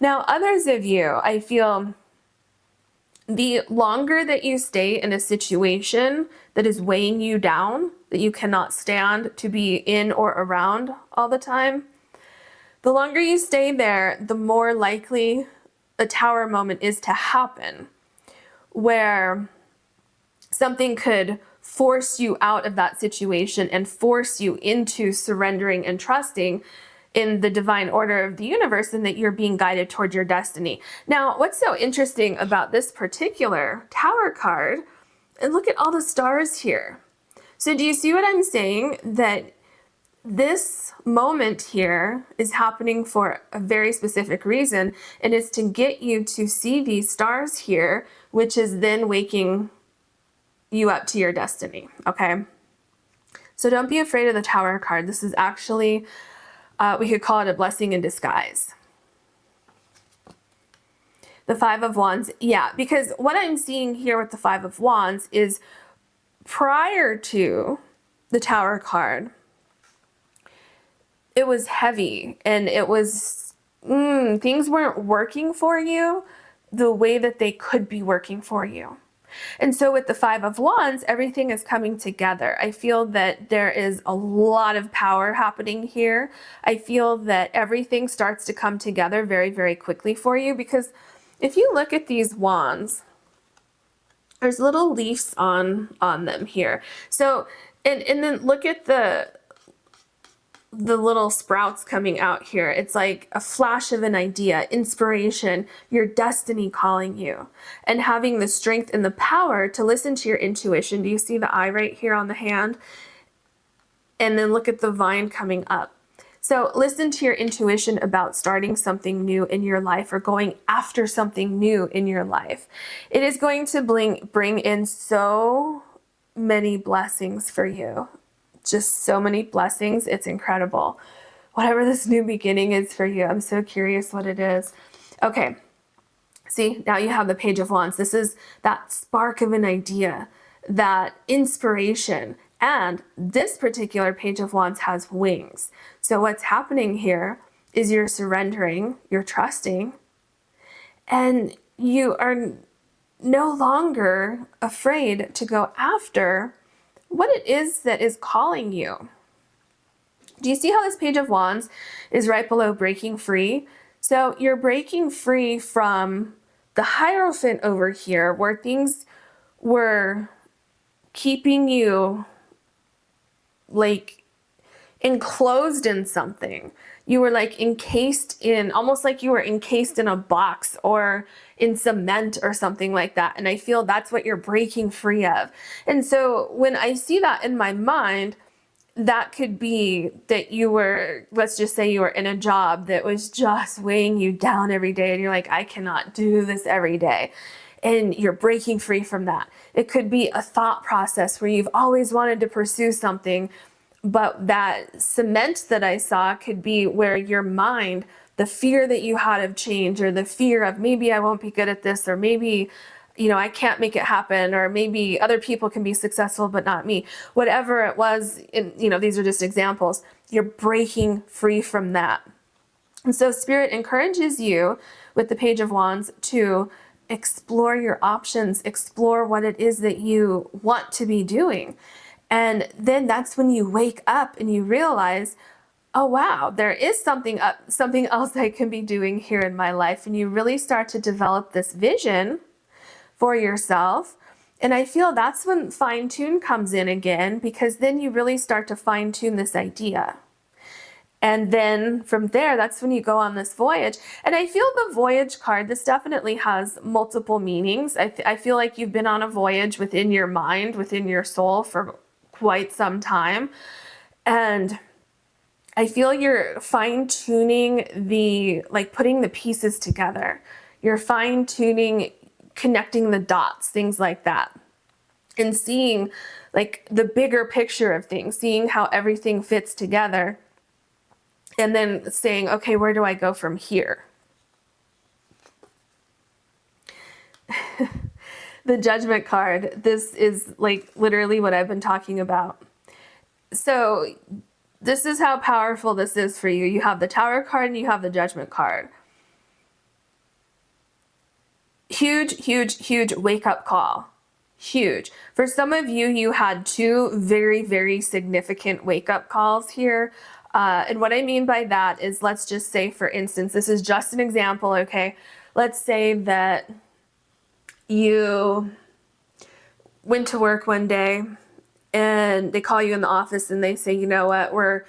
Speaker 1: Now, others of you, I feel the longer that you stay in a situation that is weighing you down, that you cannot stand to be in or around all the time, the longer you stay there, the more likely a Tower moment is to happen, where something could force you out of that situation and force you into surrendering and trusting in the divine order of the universe, and that you're being guided toward your destiny. Now, what's so interesting about this particular Tower card, and look at all the stars here. So do you see what I'm saying? That this moment here is happening for a very specific reason, and it's to get you to see these stars here, which is then waking you up to your destiny, okay? So don't be afraid of the Tower card. This is actually, we could call it a blessing in disguise. The Five of Wands, yeah, because what I'm seeing here with the Five of Wands is prior to the Tower card, it was heavy and it was, things weren't working for you the way that they could be working for you. And so with the Five of Wands, everything is coming together. I feel that there is a lot of power happening here. I feel that everything starts to come together very, very quickly for you, because if you look at these wands, there's little leaves on them here. So, and then look at the little sprouts coming out here. It's like a flash of an idea, inspiration, your destiny calling you, and having the strength and the power to listen to your intuition. Do you see the eye right here on the hand? And then look at the vine coming up. So listen to your intuition about starting something new in your life, or going after something new in your life. It is going to bring in so many blessings for you. Just so many blessings. It's incredible. Whatever this new beginning is for you, I'm so curious what it is. Okay, See, now you have the Page of Wands. This is that spark of an idea, that inspiration. And this particular Page of Wands has wings. So what's happening here is you're surrendering, you're trusting, and you are no longer afraid to go after what it is that is calling you. Do you see how this Page of Wands is right below breaking free? So you're breaking free from the Hierophant over here, where things were keeping you like enclosed in something. You were like encased in, almost like you were encased in a box or in cement or something like that. And I feel that's what you're breaking free of. And so when I see that in my mind, that could be that you were, let's just say you were in a job that was just weighing you down every day and you're like, I cannot do this every day. And you're breaking free from that. It could be a thought process where you've always wanted to pursue something, but that cement that I saw could be where your mind, the fear that you had of change, or the fear of maybe I won't be good at this, or maybe I can't make it happen, or maybe other people can be successful, but not me. Whatever it was, these are just examples. You're breaking free from that. And so Spirit encourages you with the Page of Wands to explore your options, explore what it is that you want to be doing. And then that's when you wake up and you realize, oh, wow, there is something else I can be doing here in my life. And you really start to develop this vision for yourself. And I feel that's when fine tune comes in again, because then you really start to fine tune this idea. And then from there, that's when you go on this voyage. And I feel the voyage card, this definitely has multiple meanings. I feel like you've been on a voyage within your mind, within your soul for quite some time. And I feel you're fine tuning putting the pieces together. You're fine tuning, connecting the dots, things like that. And seeing like the bigger picture of things, seeing how everything fits together. And then saying, okay, where do I go from here? The Judgment card. This is like literally what I've been talking about. So this is how powerful this is for you. You have the Tower card and you have the Judgment card. Huge, huge, huge wake-up call. Huge. For some of you, you had two very, very significant wake-up calls here. And what I mean by that is, let's just say, for instance, this is just an example, okay? Let's say that you went to work one day and they call you in the office and they say, you know what, we're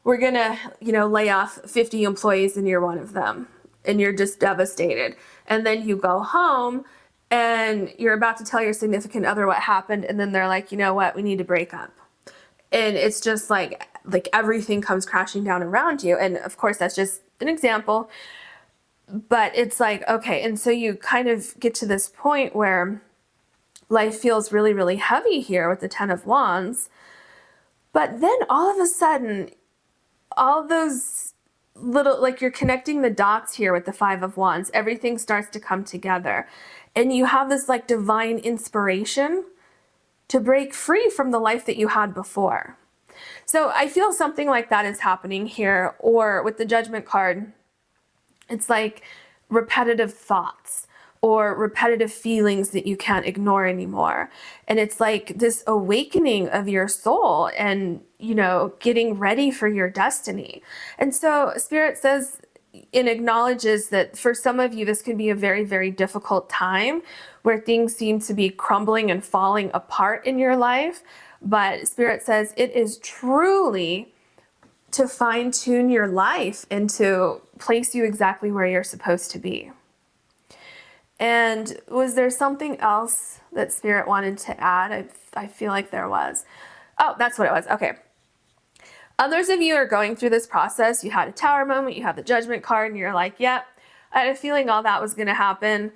Speaker 1: gonna, lay off 50 employees and you're one of them. And you're just devastated. And then you go home and you're about to tell your significant other what happened. And then they're like, you know what, we need to break up. And it's just like everything comes crashing down around you. And of course, that's just an example. But it's like, okay. And so you kind of get to this point where life feels really, really heavy here with the Ten of Wands. But then all of a sudden, all those little, like you're connecting the dots here with the Five of Wands, everything starts to come together. And you have this like divine inspiration to break free from the life that you had before. So I feel something like that is happening here. Or with the Judgment card, it's like repetitive thoughts or repetitive feelings that you can't ignore anymore. And it's like this awakening of your soul and, getting ready for your destiny. And so Spirit says and acknowledges that for some of you, this can be a very, very difficult time where things seem to be crumbling and falling apart in your life. But Spirit says it is truly to fine tune your life and to place you exactly where you're supposed to be. And was there something else that Spirit wanted to add? I feel like there was. Oh, that's what it was. Okay. Others of you are going through this process. You had a Tower moment, you have the Judgment card, and you're like, yep, I had a feeling all that was going to happen.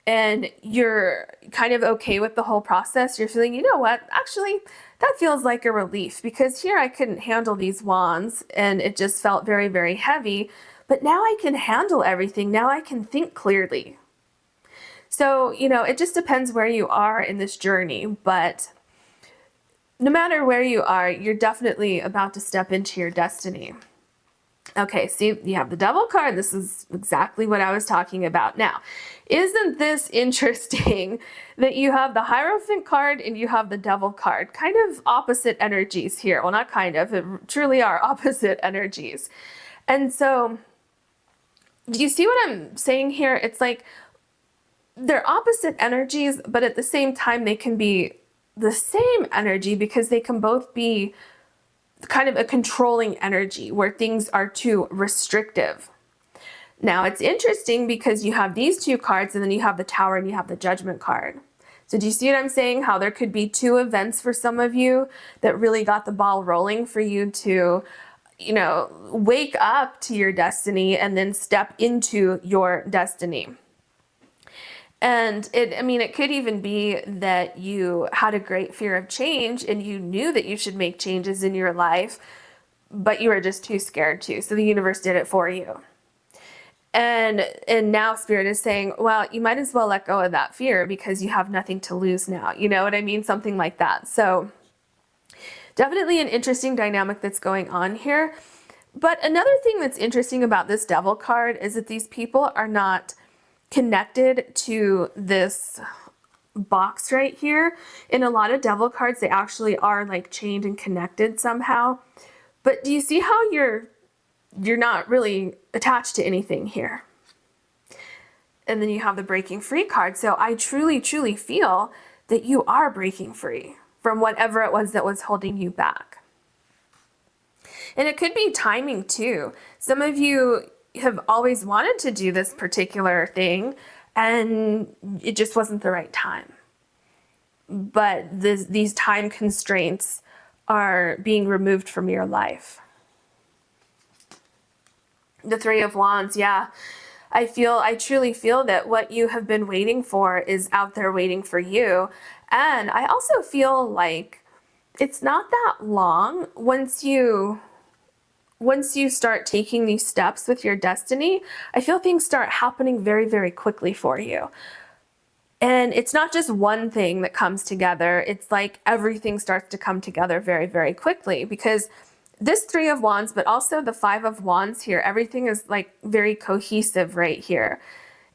Speaker 1: And you're kind of okay with the whole process. You're feeling, you know what, actually, that feels like a relief, because here I couldn't handle these wands and it just felt very, very heavy. But now I can handle everything. Now I can think clearly. So, it just depends where you are in this journey, but no matter where you are, you're definitely about to step into your destiny. Okay, see, you have the Devil card. This is exactly what I was talking about. Now, isn't this interesting that you have the Hierophant card and you have the Devil card? Kind of opposite energies here. Well, not kind of, it truly are opposite energies. And so, do you see what I'm saying here? It's like they're opposite energies, but at the same time, they can be the same energy because they can both be kind of a controlling energy where things are too restrictive. Now it's interesting because you have these two cards and then you have the Tower and you have the Judgment card. So do you see what I'm saying? How there could be two events for some of you that really got the ball rolling for you to, wake up to your destiny and then step into your destiny. And it could even be that you had a great fear of change and you knew that you should make changes in your life, but you were just too scared to. So the universe did it for you. And now Spirit is saying, well, you might as well let go of that fear because you have nothing to lose now. You know what I mean? Something like that. So definitely an interesting dynamic that's going on here. But another thing that's interesting about this Devil card is that these people are not connected to this box right here. In a lot of Devil cards, they actually are like chained and connected somehow. But do you see how you're not really attached to anything here? And then you have the Breaking Free card. So I truly, truly feel that you are breaking free from whatever it was that was holding you back. And it could be timing too. Some of you have always wanted to do this particular thing and it just wasn't the right time. But these time constraints are being removed from your life. The Three of Wands, yeah. I truly feel that what you have been waiting for is out there waiting for you. And I also feel like it's not that long once you start taking these steps with your destiny. I feel things start happening very, very quickly for you. And it's not just one thing that comes together. It's like everything starts to come together very, very quickly because this Three of Wands, but also the Five of Wands here, everything is like very cohesive right here.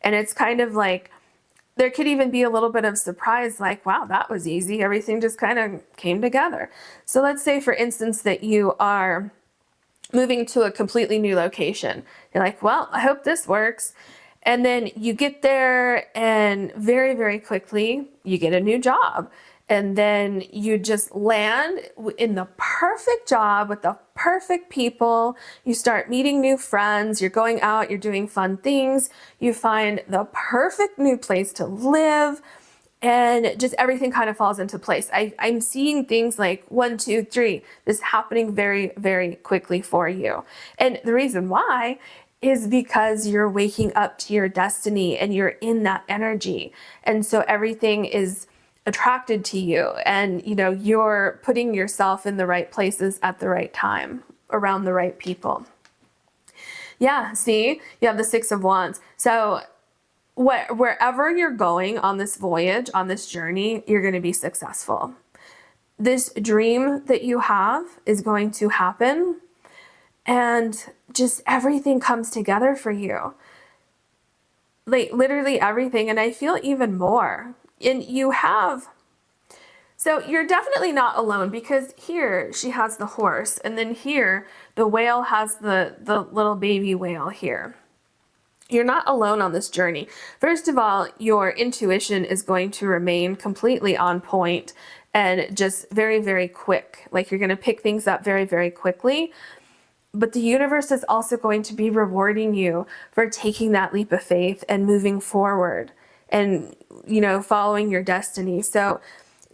Speaker 1: And it's kind of like, there could even be a little bit of surprise, like, wow, that was easy. Everything just kind of came together. So let's say, for instance, that you are moving to a completely new location. You're like, well, I hope this works. And then you get there and very, very quickly you get a new job. And then you just land in the perfect job with the perfect people. You start meeting new friends. You're going out, you're doing fun things. You find the perfect new place to live. And just everything kind of falls into place. I'm seeing things like 1, 2, 3, this happening very, very quickly for you. And the reason why is because you're waking up to your destiny and you're in that energy. And so everything is attracted to you and, you're putting yourself in the right places at the right time around the right people. Yeah, see, you have the Six of Wands. So wherever you're going on this voyage, on this journey, you're going to be successful. This dream that you have is going to happen and just everything comes together for you. Like literally everything. And I feel even more. And so you're definitely not alone because here she has the horse and then here the whale has the little baby whale here. You're not alone on this journey. First of all, your intuition is going to remain completely on point and just very, very quick. Like you're going to pick things up very, very quickly. But the universe is also going to be rewarding you for taking that leap of faith and moving forward and, following your destiny. So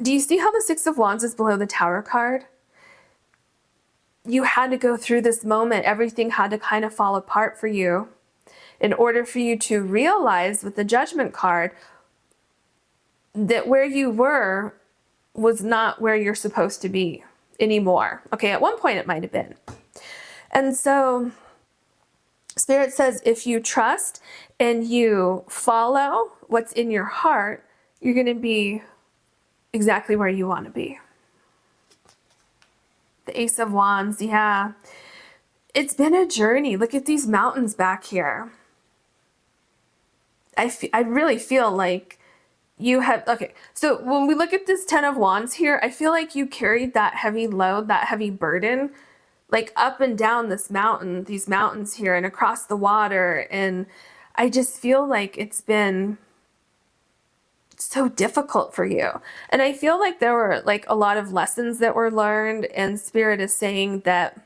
Speaker 1: do you see how the Six of Wands is below the Tower card? You had to go through this moment. Everything had to kind of fall apart for you in order for you to realize with the Judgment card that where you were was not where you're supposed to be anymore. Okay, at one point it might have been. And so Spirit says if you trust and you follow what's in your heart, you're going to be exactly where you want to be. The Ace of Wands, yeah. It's been a journey. Look at these mountains back here. I really feel like you have, okay, so when we look at this Ten of Wands here, I feel like you carried that heavy load, that heavy burden, like up and down this mountain, these mountains here and across the water. And I just feel like it's been so difficult for you. And I feel like there were like a lot of lessons that were learned, and Spirit is saying that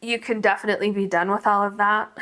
Speaker 1: you can definitely be done with all of that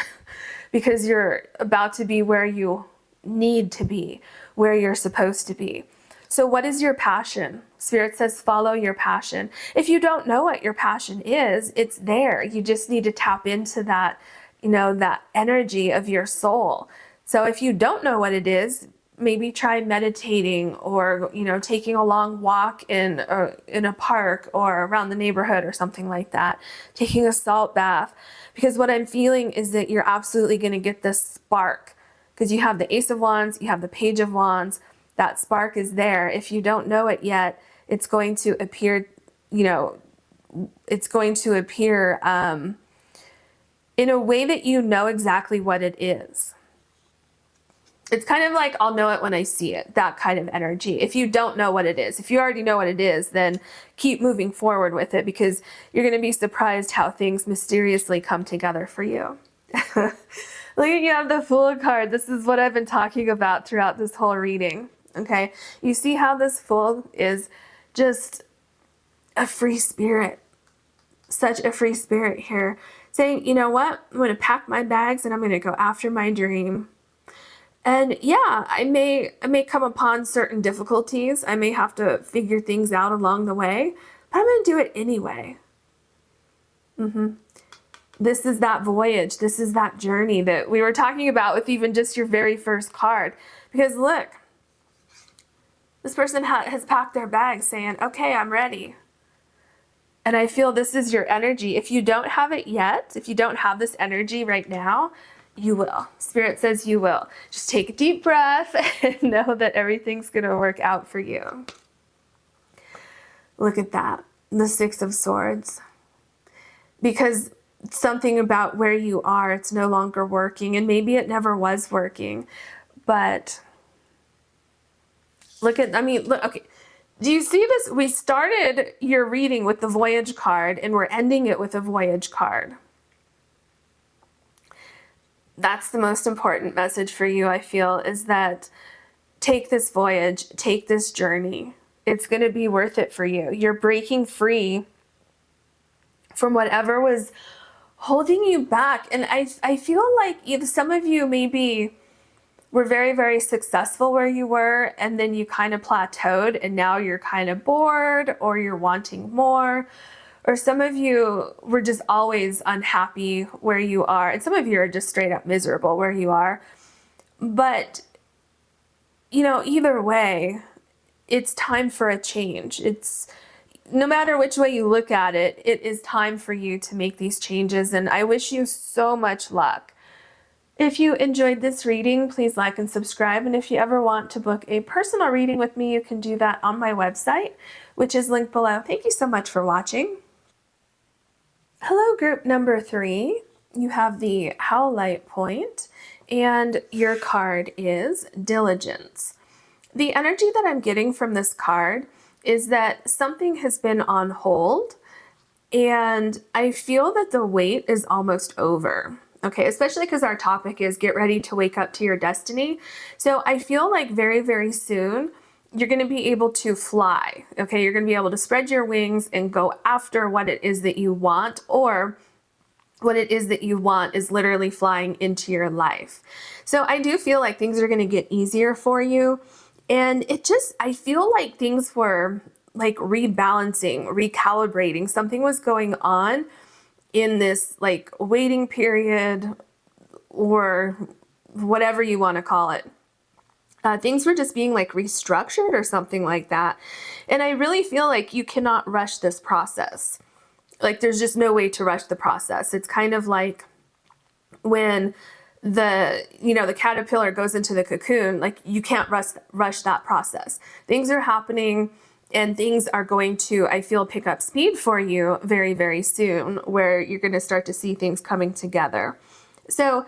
Speaker 1: because you're about to be where you need to be, where you're supposed to be. So what is your passion? Spirit says, follow your passion. If you don't know what your passion is, it's there. You just need to tap into that, that energy of your soul. So if you don't know what it is, maybe try meditating or, taking a long walk in a park or around the neighborhood or something like that, taking a salt bath. Because what I'm feeling is that you're absolutely going to get this spark, because you have the Ace of Wands, you have the Page of Wands. That spark is there. If you don't know it yet, it's going to appear, it's going to appear in a way that you know exactly what it is. It's kind of like, I'll know it when I see it, that kind of energy. If you don't know what it is, if you already know what it is, then keep moving forward with it, because you're going to be surprised how things mysteriously come together for you. Look at, you have the Fool card. This is what I've been talking about throughout this whole reading. Okay, you see how this Fool is just a free spirit, such a free spirit here, saying, you know what, I'm going to pack my bags and I'm going to go after my dream. And yeah, I may come upon certain difficulties. I may have to figure things out along the way, but I'm going to do it anyway. This is that voyage. This is that journey that we were talking about with even just your very first card. Because look, this person has packed their bags saying, okay, I'm ready. And I feel this is your energy. If you don't have it yet, if you don't have this energy right now, you will. Spirit says you will. Just take a deep breath and know that everything's going to work out for you. Look at that. The Six of Swords. Because something about where you are, it's no longer working. And maybe it never was working. But look, okay. Do you see this? We started your reading with the Voyage card and we're ending it with a Voyage card. That's the most important message for you, I feel, is that take this voyage, take this journey. It's going to be worth it for you. You're breaking free from whatever was holding you back. And I feel like some of you maybe were very, very successful where you were, and then you kind of plateaued and now you're kind of bored or you're wanting more. Or some of you were just always unhappy where you are. And some of you are just straight up miserable where you are. But, either way, it's time for a change. It's, no matter which way you look at it, it is time for you to make these changes. And I wish you so much luck. If you enjoyed this reading, please like and subscribe. And if you ever want to book a personal reading with me, you can do that on my website, which is linked below. Thank you so much for watching. Hello, group number 3. You have the Howlite point, and your card is Diligence. The energy that I'm getting from this card is that something has been on hold, and I feel that the wait is almost over. Okay, especially because our topic is get ready to wake up to your destiny. So I feel like very, very soon, you're going to be able to fly. Okay, you're going to be able to spread your wings and go after what it is that you want, or what it is that you want is literally flying into your life. So I do feel like things are going to get easier for you. And I feel like things were like rebalancing, recalibrating. Something was going on in this like waiting period, or whatever you want to call it. Things were just being like restructured or something like that. And I really feel like you cannot rush this process. Like there's just no way to rush the process. It's kind of like when the caterpillar goes into the cocoon, like you can't rush that process. Things are happening and things are going to, I feel, pick up speed for you very, very soon, where you're going to start to see things coming together. So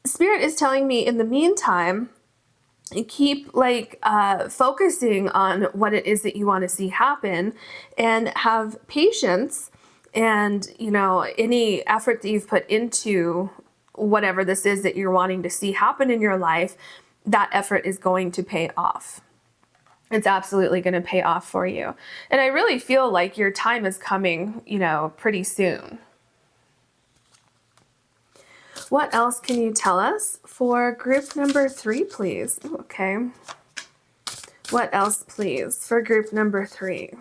Speaker 1: Spirit is telling me in the meantime, keep focusing on what it is that you want to see happen, and have patience, and any effort that you've put into whatever this is that you're wanting to see happen in your life, that effort is going to pay off. It's absolutely going to pay off for you. And I really feel like your time is coming, pretty soon. What else can you tell us for group number 3, please? Okay. What else, please, for group number 3?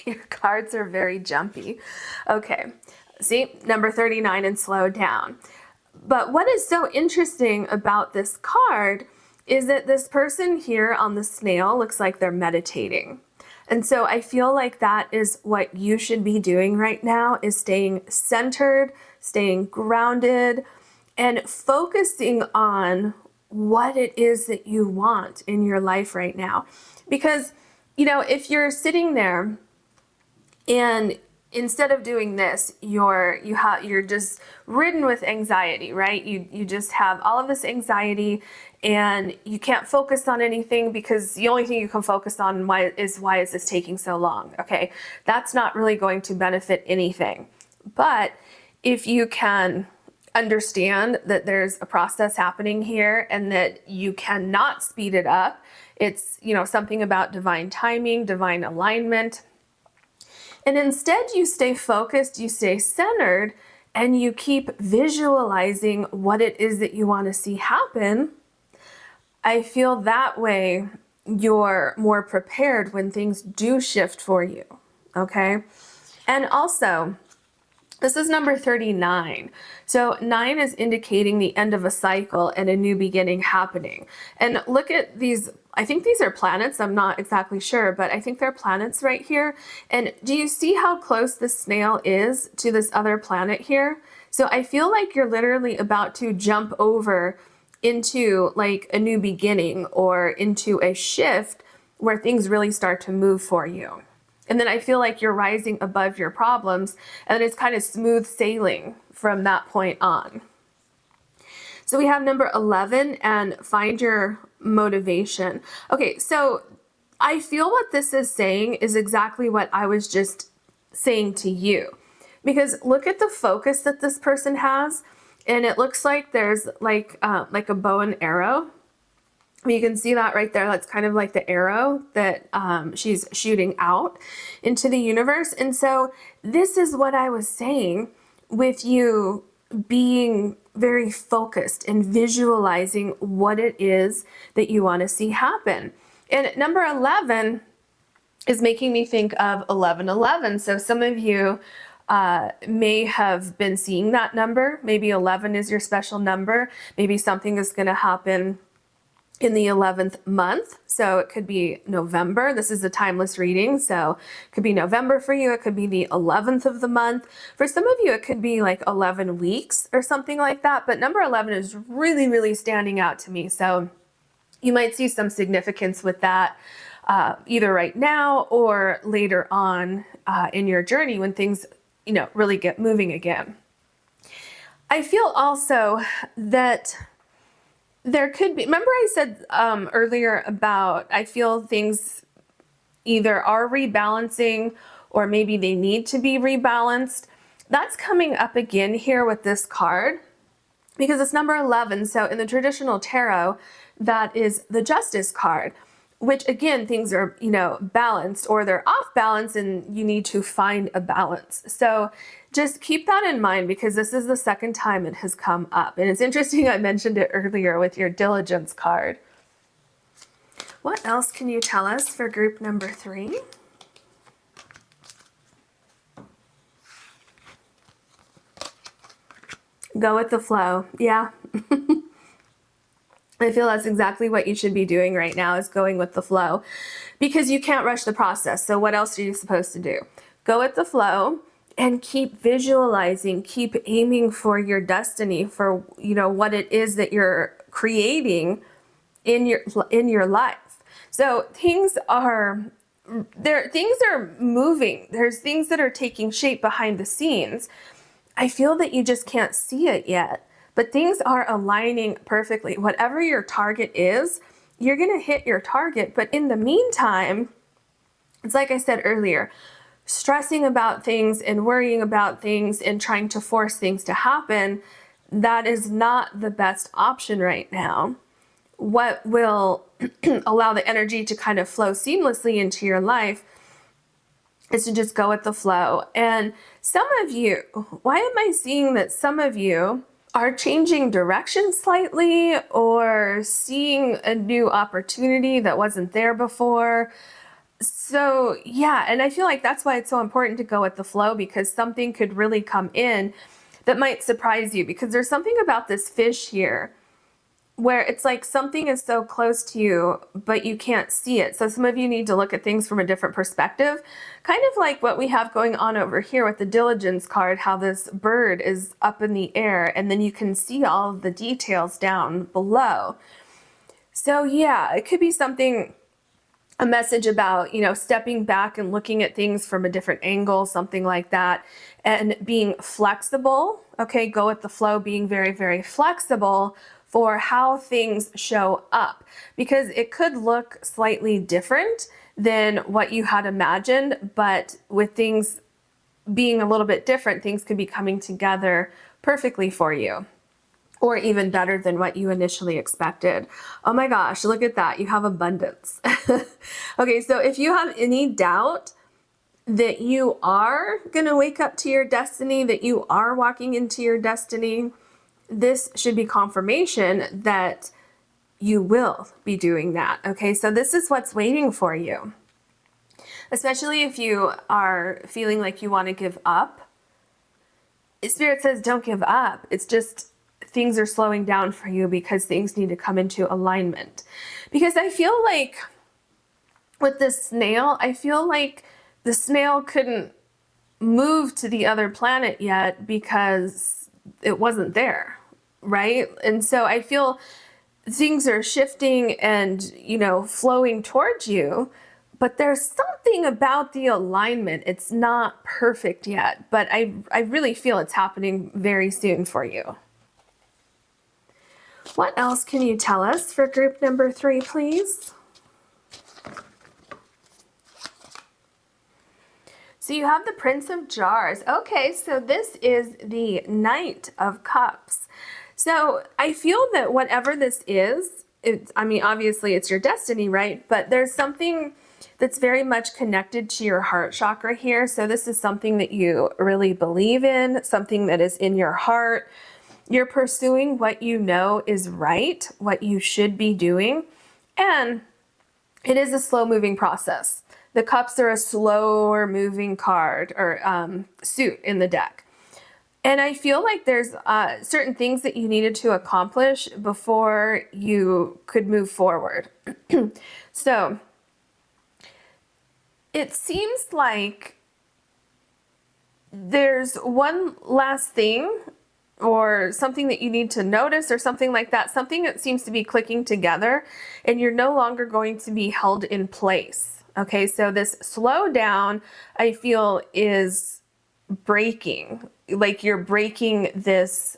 Speaker 1: Your cards are very jumpy. Okay. See, number 39 and slow down. But what is so interesting about this card is that this person here on the snail looks like they're meditating. And so I feel like that is what you should be doing right now, is staying centered, staying grounded, and focusing on what it is that you want in your life right now. Because, if you're sitting there and instead of doing this, you're just ridden with anxiety, right? You just have all of this anxiety and you can't focus on anything because the only thing you can focus on is why is this taking so long? Okay, that's not really going to benefit anything. But if you can understand that there's a process happening here and that you cannot speed it up, it's something about divine timing, divine alignment. And instead you stay focused, you stay centered, and you keep visualizing what it is that you want to see happen. I feel that way you're more prepared when things do shift for you, okay? And also, this is number 39. So 9 is indicating the end of a cycle and a new beginning happening. And look at these, I think these are planets, I'm not exactly sure, but I think they're planets right here. And do you see how close the snail is to this other planet here? So I feel like you're literally about to jump over into like a new beginning or into a shift where things really start to move for you. And then I feel like you're rising above your problems, and it's kind of smooth sailing from that point on. So we have number 11 and find your motivation. Okay, so I feel what this is saying is exactly what I was just saying to you. Because look at the focus that this person has, and it looks like there's like a bow and arrow. You can see that right there. That's kind of like the arrow that she's shooting out into the universe. And so this is what I was saying with you being very focused and visualizing what it is that you want to see happen. And number 11 is making me think of 1111. So some of you may have been seeing that number. Maybe 11 is your special number. Maybe something is going to happen in the 11th month. So it could be November. This is a timeless reading. So it could be November for you. It could be the 11th of the month. For some of you, it could be like 11 weeks or something like that. But number 11 is really, really standing out to me. So you might see some significance with that either right now or later on in your journey when things, really get moving again. I feel also that there could be, remember I said earlier about I feel things either are rebalancing or maybe they need to be rebalanced. That's coming up again here with this card because it's number 11. So in the traditional tarot, that is the Justice card, which again, things are, balanced or they're off balance and you need to find a balance. So just keep that in mind because this is the second time it has come up. And it's interesting, I mentioned it earlier with your Diligence card. What else can you tell us for group number 3? Go with the flow. Yeah. I feel that's exactly what you should be doing right now, is going with the flow, because you can't rush the process. So what else are you supposed to do? Go with the flow and keep visualizing, keep aiming for your destiny, for, you know, what it is that you're creating in your life. So things are moving. There's things that are taking shape behind the scenes. I feel that you just can't see it yet, but things are aligning perfectly. Whatever your target is, you're going to hit your target. But in the meantime, it's like I said earlier, stressing about things and worrying about things and trying to force things to happen, that is not the best option right now. What will allow the energy to kind of flow seamlessly into your life is to just go with the flow. And some of you, why am I seeing that some of you are changing direction slightly, or seeing a new opportunity that wasn't there before? So yeah, and I feel like that's why it's so important to go with the flow, because something could really come in that might surprise you, because there's something about this fish here where it's like something is so close to you, but you can't see it. So some of you need to look at things from a different perspective, kind of like what we have going on over here with the diligence card, how this bird is up in the air and then you can see all of the details down below. So yeah, it could be something, a message about, you know, stepping back and looking at things from a different angle, something like that, and being flexible. Okay, go with the flow, being very, very flexible for how things show up, because it could look slightly different than what you had imagined, but with things being a little bit different, things could be coming together perfectly for you, or even better than what you initially expected. Oh my gosh, look at that. You have abundance. Okay, so if you have any doubt that you are going to wake up to your destiny, that you are walking into your destiny, this should be confirmation that you will be doing that. Okay, so this is what's waiting for you. Especially if you are feeling like you want to give up. Spirit says don't give up. It's just things are slowing down for you because things need to come into alignment. Because I feel like with this snail, I feel like the snail couldn't move to the other planet yet because it wasn't there, right? And so I feel things are shifting and, you know, flowing towards you, but there's something about the alignment. It's not perfect yet, but I really feel it's happening very soon for you. What else can you tell us for group number 3, please? So you have the Prince of Jars. Okay, so this is the Knight of Cups. So I feel that whatever this is, I mean, obviously it's your destiny, right? But there's something that's very much connected to your heart chakra here. So this is something that you really believe in, something that is in your heart. You're pursuing what you know is right, what you should be doing. And it is a slow moving process. The cups are a slower moving card or suit in the deck. And I feel like there's certain things that you needed to accomplish before you could move forward. So it seems like there's one last thing or something that you need to notice or something like that, something that seems to be clicking together and you're no longer going to be held in place. Okay, so this slowdown, I feel, is breaking. Like you're breaking this,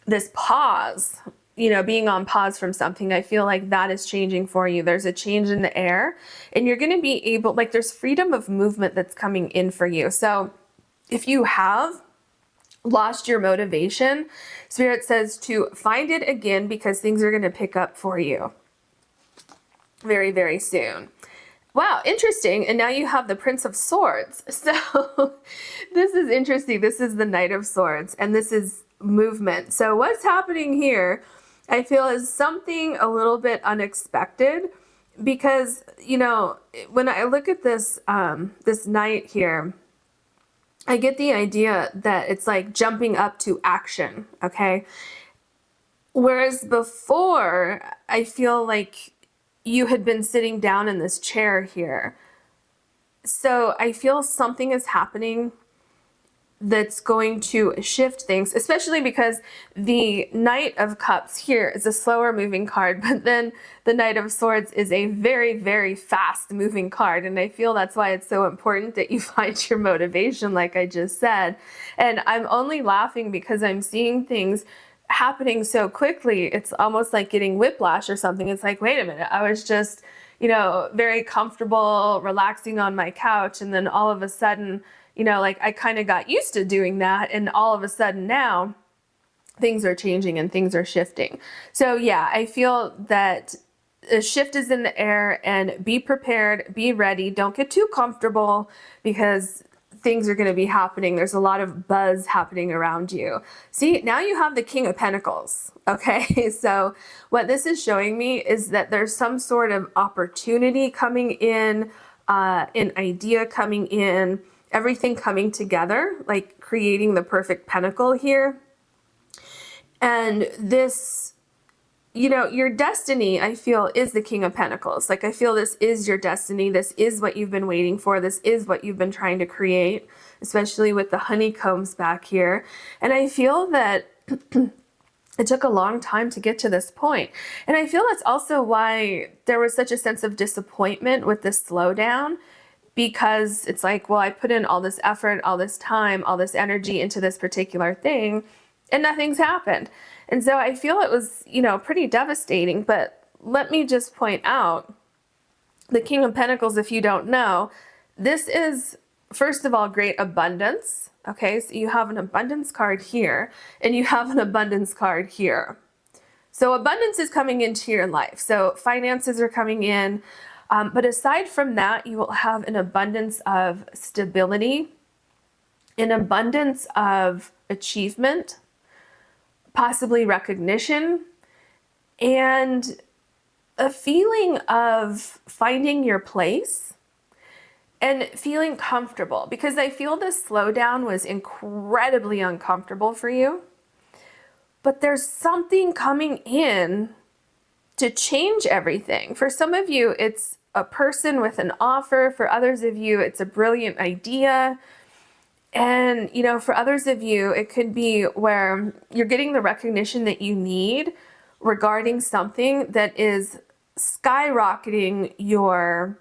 Speaker 1: this pause, you know, being on pause from something. I feel like that is changing for you. There's a change in the air and you're going to be able, like there's freedom of movement that's coming in for you. So if you have lost your motivation, Spirit says to find it again because things are going to pick up for you very, very soon. Wow, interesting. And now you have the Prince of Swords. So this is interesting. This is the Knight of Swords and this is movement. So what's happening here, I feel, is something a little bit unexpected because, you know, when I look at this, this knight here, I get the idea that it's like jumping up to action, okay? Whereas before, I feel like you had been sitting down in this chair here. So I feel something is happening that's going to shift things, especially because the Knight of Cups here is a slower moving card, but then the Knight of Swords is a very, very fast moving card. And I feel that's why it's so important that you find your motivation, like I just said. And I'm only laughing because I'm seeing things happening so quickly. It's almost like getting whiplash or something. It's like, wait a minute, I was just, very comfortable, relaxing on my couch. And then all of a sudden, like I kind of got used to doing that. And all of a sudden now things are changing and things are shifting. So yeah, I feel that a shift is in the air, and be prepared, be ready. Don't get too comfortable because things are going to be happening. There's a lot of buzz happening around you. See, now you have the King of Pentacles. Okay. So what this is showing me is that there's some sort of opportunity coming in, an idea coming in, everything coming together, like creating the perfect pentacle here. And this, your destiny, I feel, is the King of Pentacles. Like, I feel this is your destiny. This is what you've been waiting for. This is what you've been trying to create, especially with the honeycombs back here. And I feel that it took a long time to get to this point. And I feel that's also why there was such a sense of disappointment with this slowdown, because it's like, well, I put in all this effort, all this time, all this energy into this particular thing, and nothing's happened. And so I feel it was, pretty devastating. But let me just point out, the King of Pentacles, if you don't know, this is, first of all, great abundance. Okay, so you have an abundance card here, and you have an abundance card here. So abundance is coming into your life. So finances are coming in. But aside from that, you will have an abundance of stability, an abundance of achievement, possibly recognition, and a feeling of finding your place and feeling comfortable. Because I feel this slowdown was incredibly uncomfortable for you. But there's something coming in to change everything. For some of you, it's a person with an offer. For others of you, it's a brilliant idea. And, for others of you, it could be where you're getting the recognition that you need regarding something that is skyrocketing your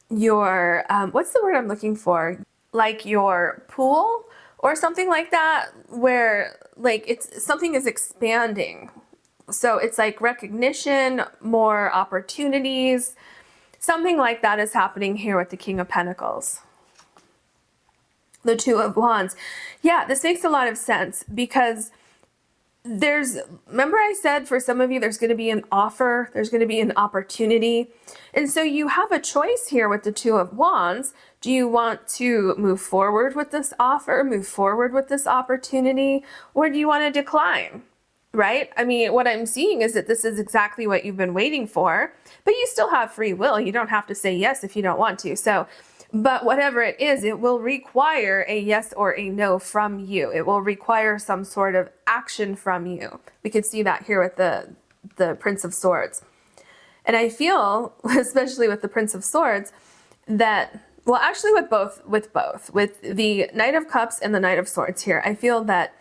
Speaker 1: what's the word I'm looking for? Like your pool or something like that, where like it's something is expanding. So it's like recognition, more opportunities, something like that is happening here with the King of Pentacles. The Two of Wands. Yeah, this makes a lot of sense because remember I said for some of you, there's going to be an offer, there's going to be an opportunity. And so you have a choice here with the Two of Wands. Do you want to move forward with this offer, move forward with this opportunity, or do you want to decline? Right? I mean, what I'm seeing is that this is exactly what you've been waiting for, but you still have free will. You don't have to say yes if you don't want to. So, but whatever it is, it will require a yes or a no from you. It will require some sort of action from you. We could see that here with the Prince of Swords. And I feel, especially with the Prince of Swords, that, well, actually with the Knight of Cups and the Knight of Swords here, I feel that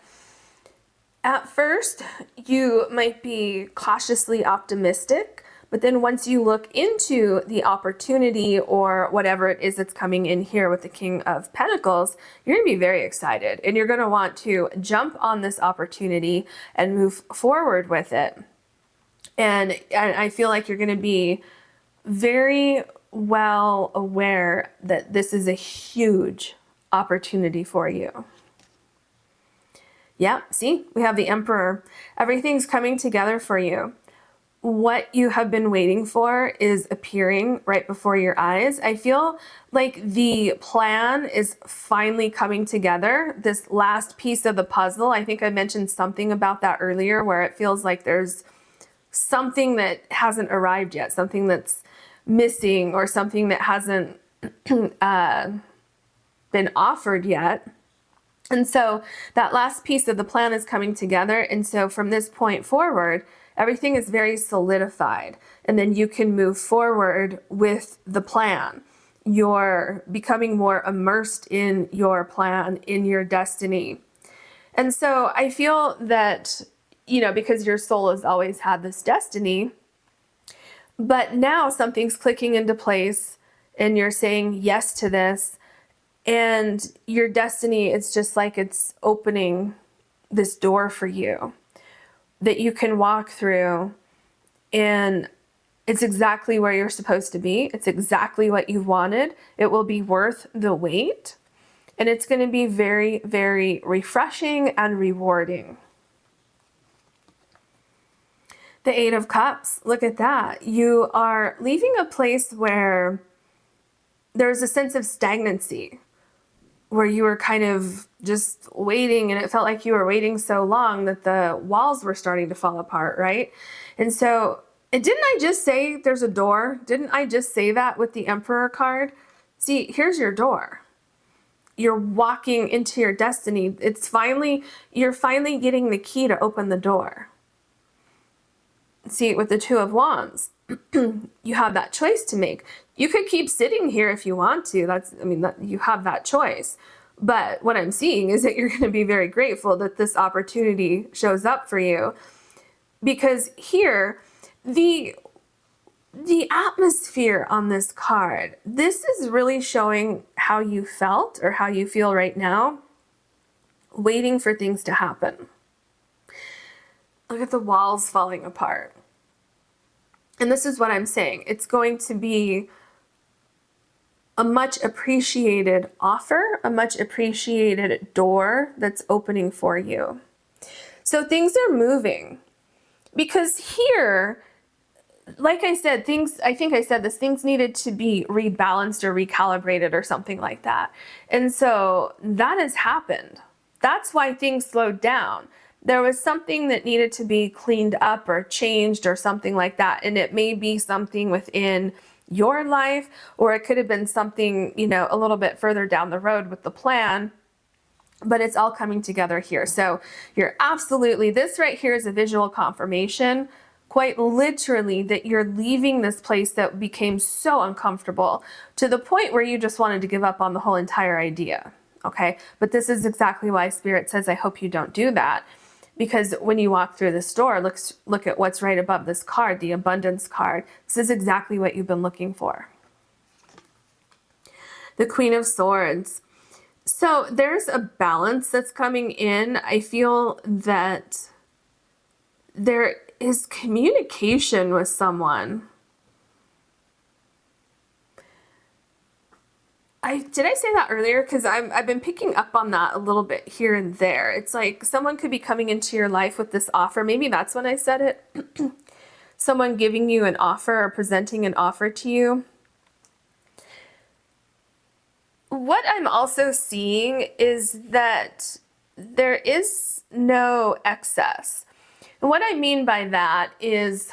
Speaker 1: at first, you might be cautiously optimistic, but then once you look into the opportunity or whatever it is that's coming in here with the King of Pentacles, you're going to be very excited and you're going to want to jump on this opportunity and move forward with it. And I feel like you're going to be very well aware that this is a huge opportunity for you. Yeah, see, we have the Emperor. Everything's coming together for you. What you have been waiting for is appearing right before your eyes. I feel like the plan is finally coming together. This last piece of the puzzle, I think I mentioned something about that earlier, where it feels like there's something that hasn't arrived yet, something that's missing or something that hasn't been offered yet. And so that last piece of the plan is coming together. And so from this point forward, everything is very solidified. And then you can move forward with the plan. You're becoming more immersed in your plan, in your destiny. And so I feel that, because your soul has always had this destiny, but now something's clicking into place and you're saying yes to this. And your destiny, it's just like it's opening this door for you that you can walk through, and it's exactly where you're supposed to be. It's exactly what you wanted. It will be worth the wait, and it's going to be very, very refreshing and rewarding. The Eight of Cups, look at that. You are leaving a place where there's a sense of stagnancy, where you were kind of just waiting, and it felt like you were waiting so long that the walls were starting to fall apart, right? And so, didn't I just say there's a door? Didn't I just say that with the Emperor card? See, here's your door. You're walking into your destiny. You're finally getting the key to open the door. See, with the Two of Wands, you have that choice to make. You could keep sitting here if you want to. You have that choice. But what I'm seeing is that you're going to be very grateful that this opportunity shows up for you. Because here, the atmosphere on this card, this is really showing how you felt or how you feel right now, waiting for things to happen. Look at the walls falling apart. And this is what I'm saying. It's going to be a much appreciated offer, a much appreciated door that's opening for you. So things are moving. Because here, like I said, things needed to be rebalanced or recalibrated or something like that. And so that has happened. That's why things slowed down. There was something that needed to be cleaned up or changed or something like that. And it may be something within your life, or it could have been something, a little bit further down the road with the plan, but it's all coming together here. So this right here is a visual confirmation, quite literally, that you're leaving this place that became so uncomfortable to the point where you just wanted to give up on the whole entire idea. Okay. But this is exactly why Spirit says, I hope you don't do that. Because when you walk through this door, look at what's right above this card, the abundance card. This is exactly what you've been looking for. The Queen of Swords. So there's a balance that's coming in. I feel that there is communication with someone. Did I say that earlier? Because I've been picking up on that a little bit here and there. It's like someone could be coming into your life with this offer. Maybe that's when I said it. Someone giving you an offer or presenting an offer to you. What I'm also seeing is that there is no excess. And what I mean by that is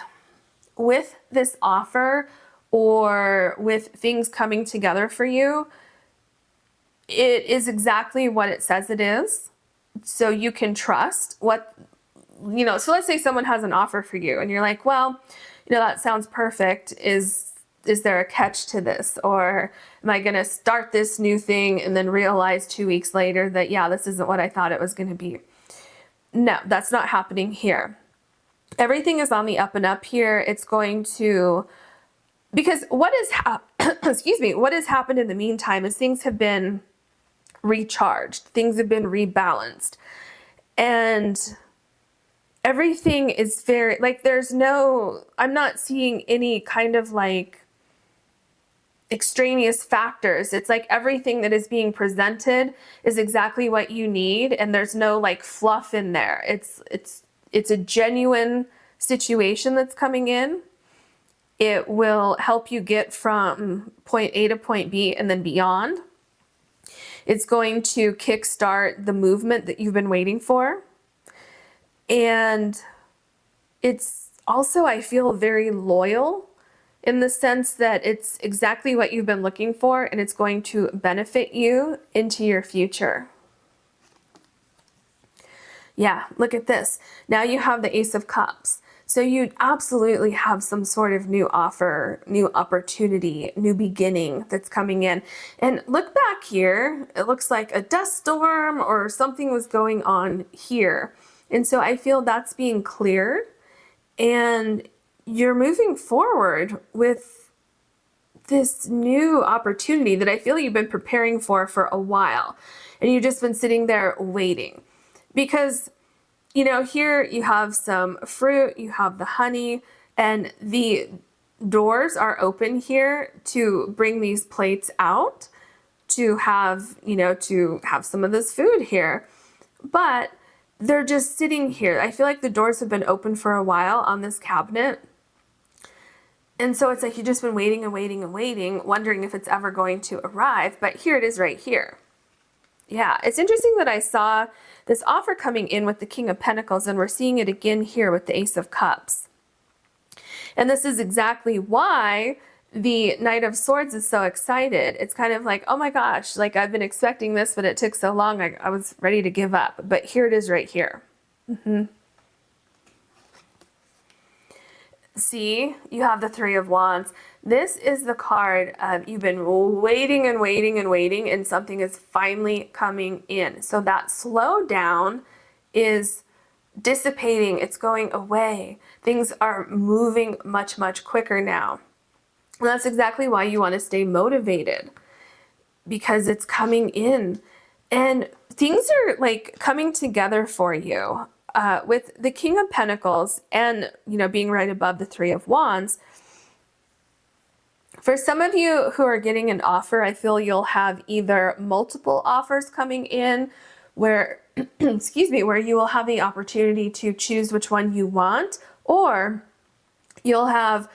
Speaker 1: with this offer, or with things coming together for you, it is exactly what it says it is. So you can trust what, so let's say someone has an offer for you and you're like, well, that sounds perfect. Is there a catch to this? Or am I going to start this new thing and then realize 2 weeks later that, yeah, this isn't what I thought it was going to be? No, that's not happening here. Everything is on the up and up here. It's going to, because what has happened in the meantime is things have been recharged. Things have been rebalanced. And everything is very, I'm not seeing any kind of extraneous factors. It's like everything that is being presented is exactly what you need. And there's no fluff in there. It's a genuine situation that's coming in. It will help you get from point A to point B and then beyond. It's going to kickstart the movement that you've been waiting for. And it's also, I feel, very loyal in the sense that it's exactly what you've been looking for, and it's going to benefit you into your future. Yeah, look at this. Now you have the Ace of Cups. So you absolutely have some sort of new offer, new opportunity, new beginning that's coming in. And look back here. It looks like a dust storm or something was going on here. And so I feel that's being cleared and you're moving forward with this new opportunity that I feel you've been preparing for a while. And you've just been sitting there waiting. Because, you know, here you have some fruit, you have the honey, and the doors are open here to bring these plates out to have, you know, to have some of this food here. But they're just sitting here. I feel like the doors have been open for a while on this cabinet. And so it's like you've just been waiting and waiting and waiting, wondering if it's ever going to arrive. But here it is right here. Yeah, it's interesting that I saw this offer coming in with the King of Pentacles, and we're seeing it again here with the Ace of Cups. And this is exactly why the Knight of Swords is so excited. It's kind of like, oh my gosh, like I've been expecting this, but it took so long, I was ready to give up. But here it is right here. See, you have the Three of Wands. This is the card of you've been waiting and waiting and waiting, and something is finally coming in. So that slowdown is dissipating. It's going away. Things are moving much, much quicker now. And that's exactly why you want to stay motivated, because it's coming in. And things are like coming together for you. With the King of Pentacles and, you know, being right above the Three of Wands, for some of you who are getting an offer, I feel you'll have either multiple offers coming in where, excuse me, where you will have the opportunity to choose which one you want, or you'll have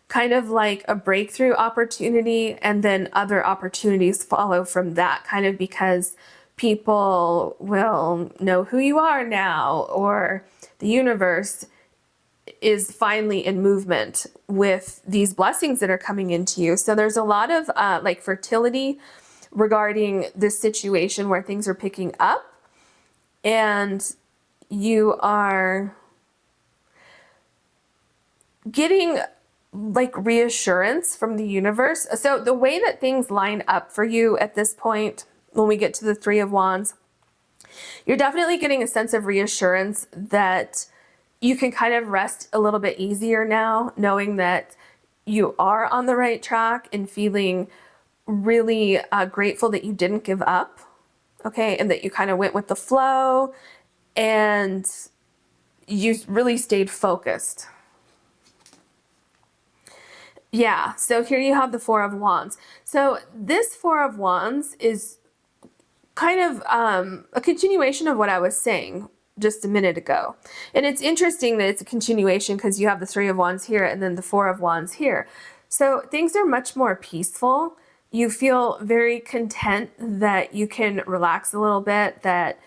Speaker 1: kind of like a breakthrough opportunity and then other opportunities follow from that, kind of because people will know who you are now, or the universe is finally in movement with these blessings that are coming into you. So there's a lot of like fertility regarding this situation where things are picking up, and you are getting like reassurance from the universe. So the way that things line up for you at this point, when we get to the Three of Wands, you're definitely getting a sense of reassurance that you can kind of rest a little bit easier now, knowing that you are on the right track and feeling really grateful that you didn't give up, okay, and that you kind of went with the flow and you really stayed focused. Yeah, so here you have the Four of Wands. So this Four of Wands is kind of a continuation of what I was saying just a minute ago. And it's interesting that it's a continuation because you have the Three of Wands here and then the Four of Wands here. So things are much more peaceful. You feel very content that you can relax a little bit, that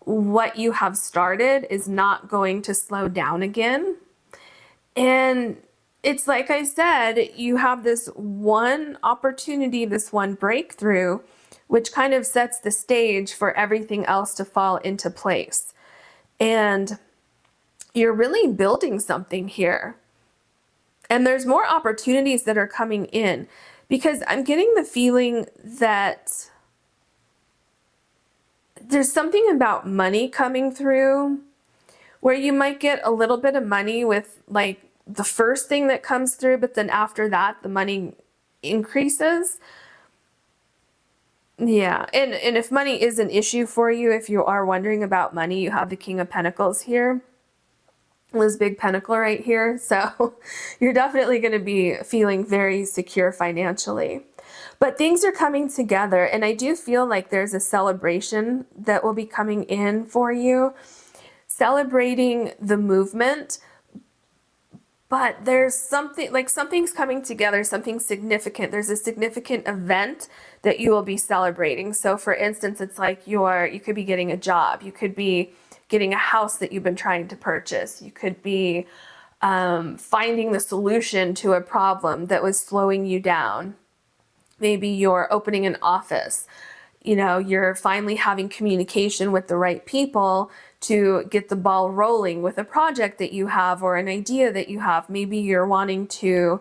Speaker 1: what you have started is not going to slow down again. And it's like I said, you have this one opportunity, this one breakthrough, which kind of sets the stage for everything else to fall into place. And you're really building something here. And there's more opportunities that are coming in, because I'm getting the feeling that there's something about money coming through where you might get a little bit of money with like the first thing that comes through, but then after that, the money increases. Yeah, and if money is an issue for you, if you are wondering about money, you have the King of Pentacles here, this big pentacle right here. So you're definitely going to be feeling very secure financially. But things are coming together, and I do feel like there's a celebration that will be coming in for you, celebrating the movement. But there's something, like something's coming together, something significant. There's a significant event that you will be celebrating. So for instance, it's like you could be getting a job. You could be getting a house that you've been trying to purchase. You could be finding the solution to a problem that was slowing you down. Maybe you're opening an office. You know, you're finally having communication with the right people to get the ball rolling with a project that you have or an idea that you have. Maybe you're wanting to,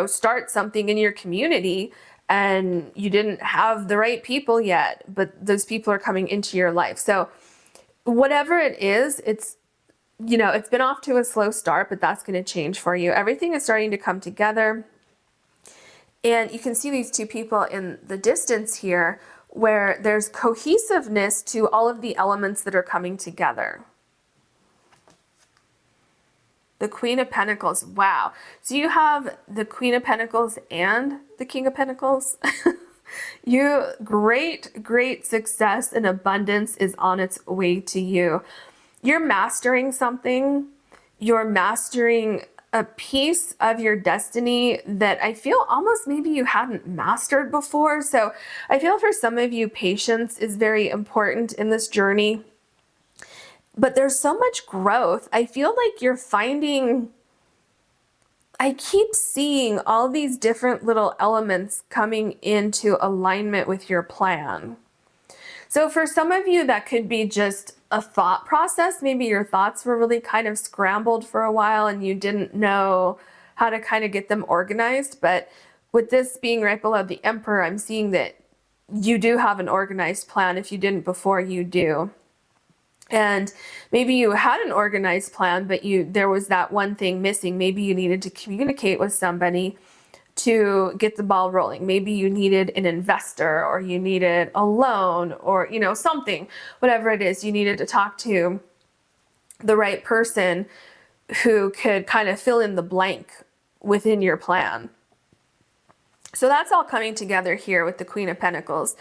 Speaker 1: start something in your community and you didn't have the right people yet, but those people are coming into your life. So whatever it is, it's been off to a slow start, but that's going to change for you. Everything is starting to come together. And you can see these two people in the distance here where there's cohesiveness to all of the elements that are coming together. The Queen of Pentacles. Wow. So you have the Queen of Pentacles and the King of Pentacles. Great success and abundance is on its way to you. You're mastering something. You're mastering a piece of your destiny that I feel almost maybe you hadn't mastered before. So I feel for some of you, patience is very important in this journey. But there's so much growth. I feel like you're finding, I keep seeing all these different little elements coming into alignment with your plan. So for some of you, that could be just a thought process. Maybe your thoughts were really kind of scrambled for a while and you didn't know how to kind of get them organized. But with this being right below the Emperor, I'm seeing that you do have an organized plan. If you didn't before, you do. And maybe you had an organized plan, but there was that one thing missing. Maybe you needed to communicate with somebody to get the ball rolling. Maybe you needed an investor or you needed a loan or, something, whatever it is, you needed to talk to the right person who could kind of fill in the blank within your plan. So that's all coming together here with the Queen of Pentacles.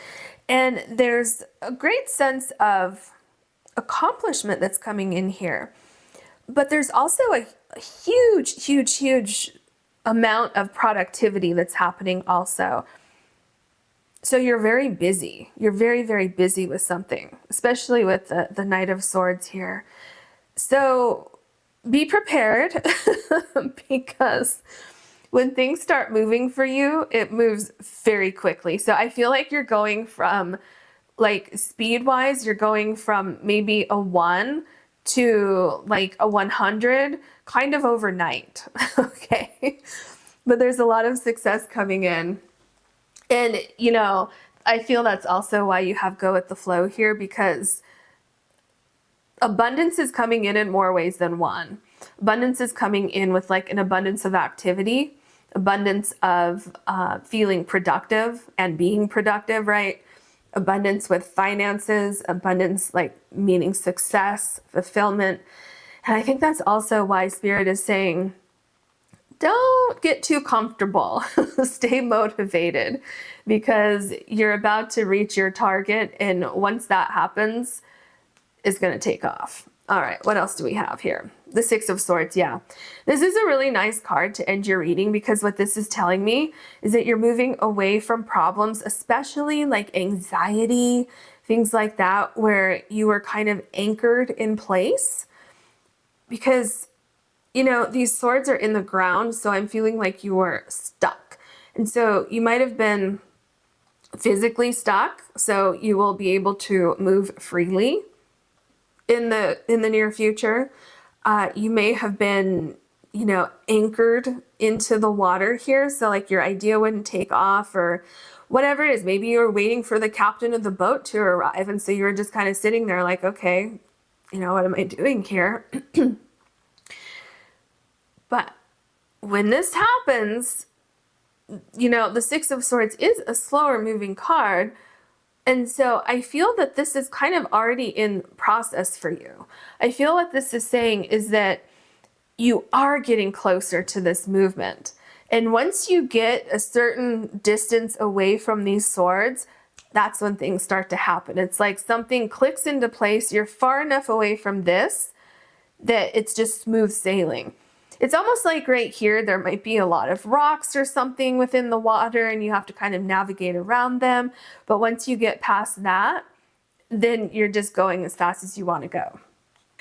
Speaker 1: And there's a great sense of accomplishment that's coming in here. But there's also a huge amount of productivity that's happening also. So you're very busy. You're very busy with something, especially with the Knight of Swords here. So be prepared because when things start moving for you, it moves very quickly. So I feel like you're going from, like, speed-wise, you're going from maybe a 1 to like a 100 kind of overnight. Okay. But there's a lot of success coming in. And, I feel that's also why you have go with the flow here, because abundance is coming in more ways than one. Abundance is coming in with like an abundance of activity, abundance of feeling productive and being productive, right? Abundance with finances, abundance like meaning success, fulfillment. And I think that's also why Spirit is saying, don't get too comfortable. Stay motivated because you're about to reach your target. And once that happens, it's going to take off. All right, what else do we have here? The Six of Swords, yeah. This is a really nice card to end your reading because what this is telling me is that you're moving away from problems, especially like anxiety, things like that, where you were kind of anchored in place. Because, these swords are in the ground, so I'm feeling like you were stuck. And so you might have been physically stuck, so you will be able to move freely in the near future. You may have been, anchored into the water here. So like your idea wouldn't take off or whatever it is. Maybe you were waiting for the captain of the boat to arrive. And so you were just kind of sitting there like, okay, what am I doing here? But when this happens, the Six of Swords is a slower moving card. And so I feel that this is kind of already in process for you. I feel what this is saying is that you are getting closer to this movement. And once you get a certain distance away from these swords, that's when things start to happen. It's like something clicks into place. You're far enough away from this that it's just smooth sailing. It's almost like right here, there might be a lot of rocks or something within the water and you have to kind of navigate around them. But once you get past that, then you're just going as fast as you want to go.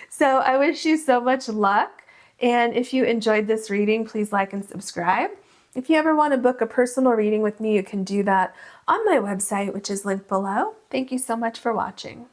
Speaker 1: So I wish you so much luck. And if you enjoyed this reading, please like and subscribe. If you ever want to book a personal reading with me, you can do that on my website, which is linked below. Thank you so much for watching.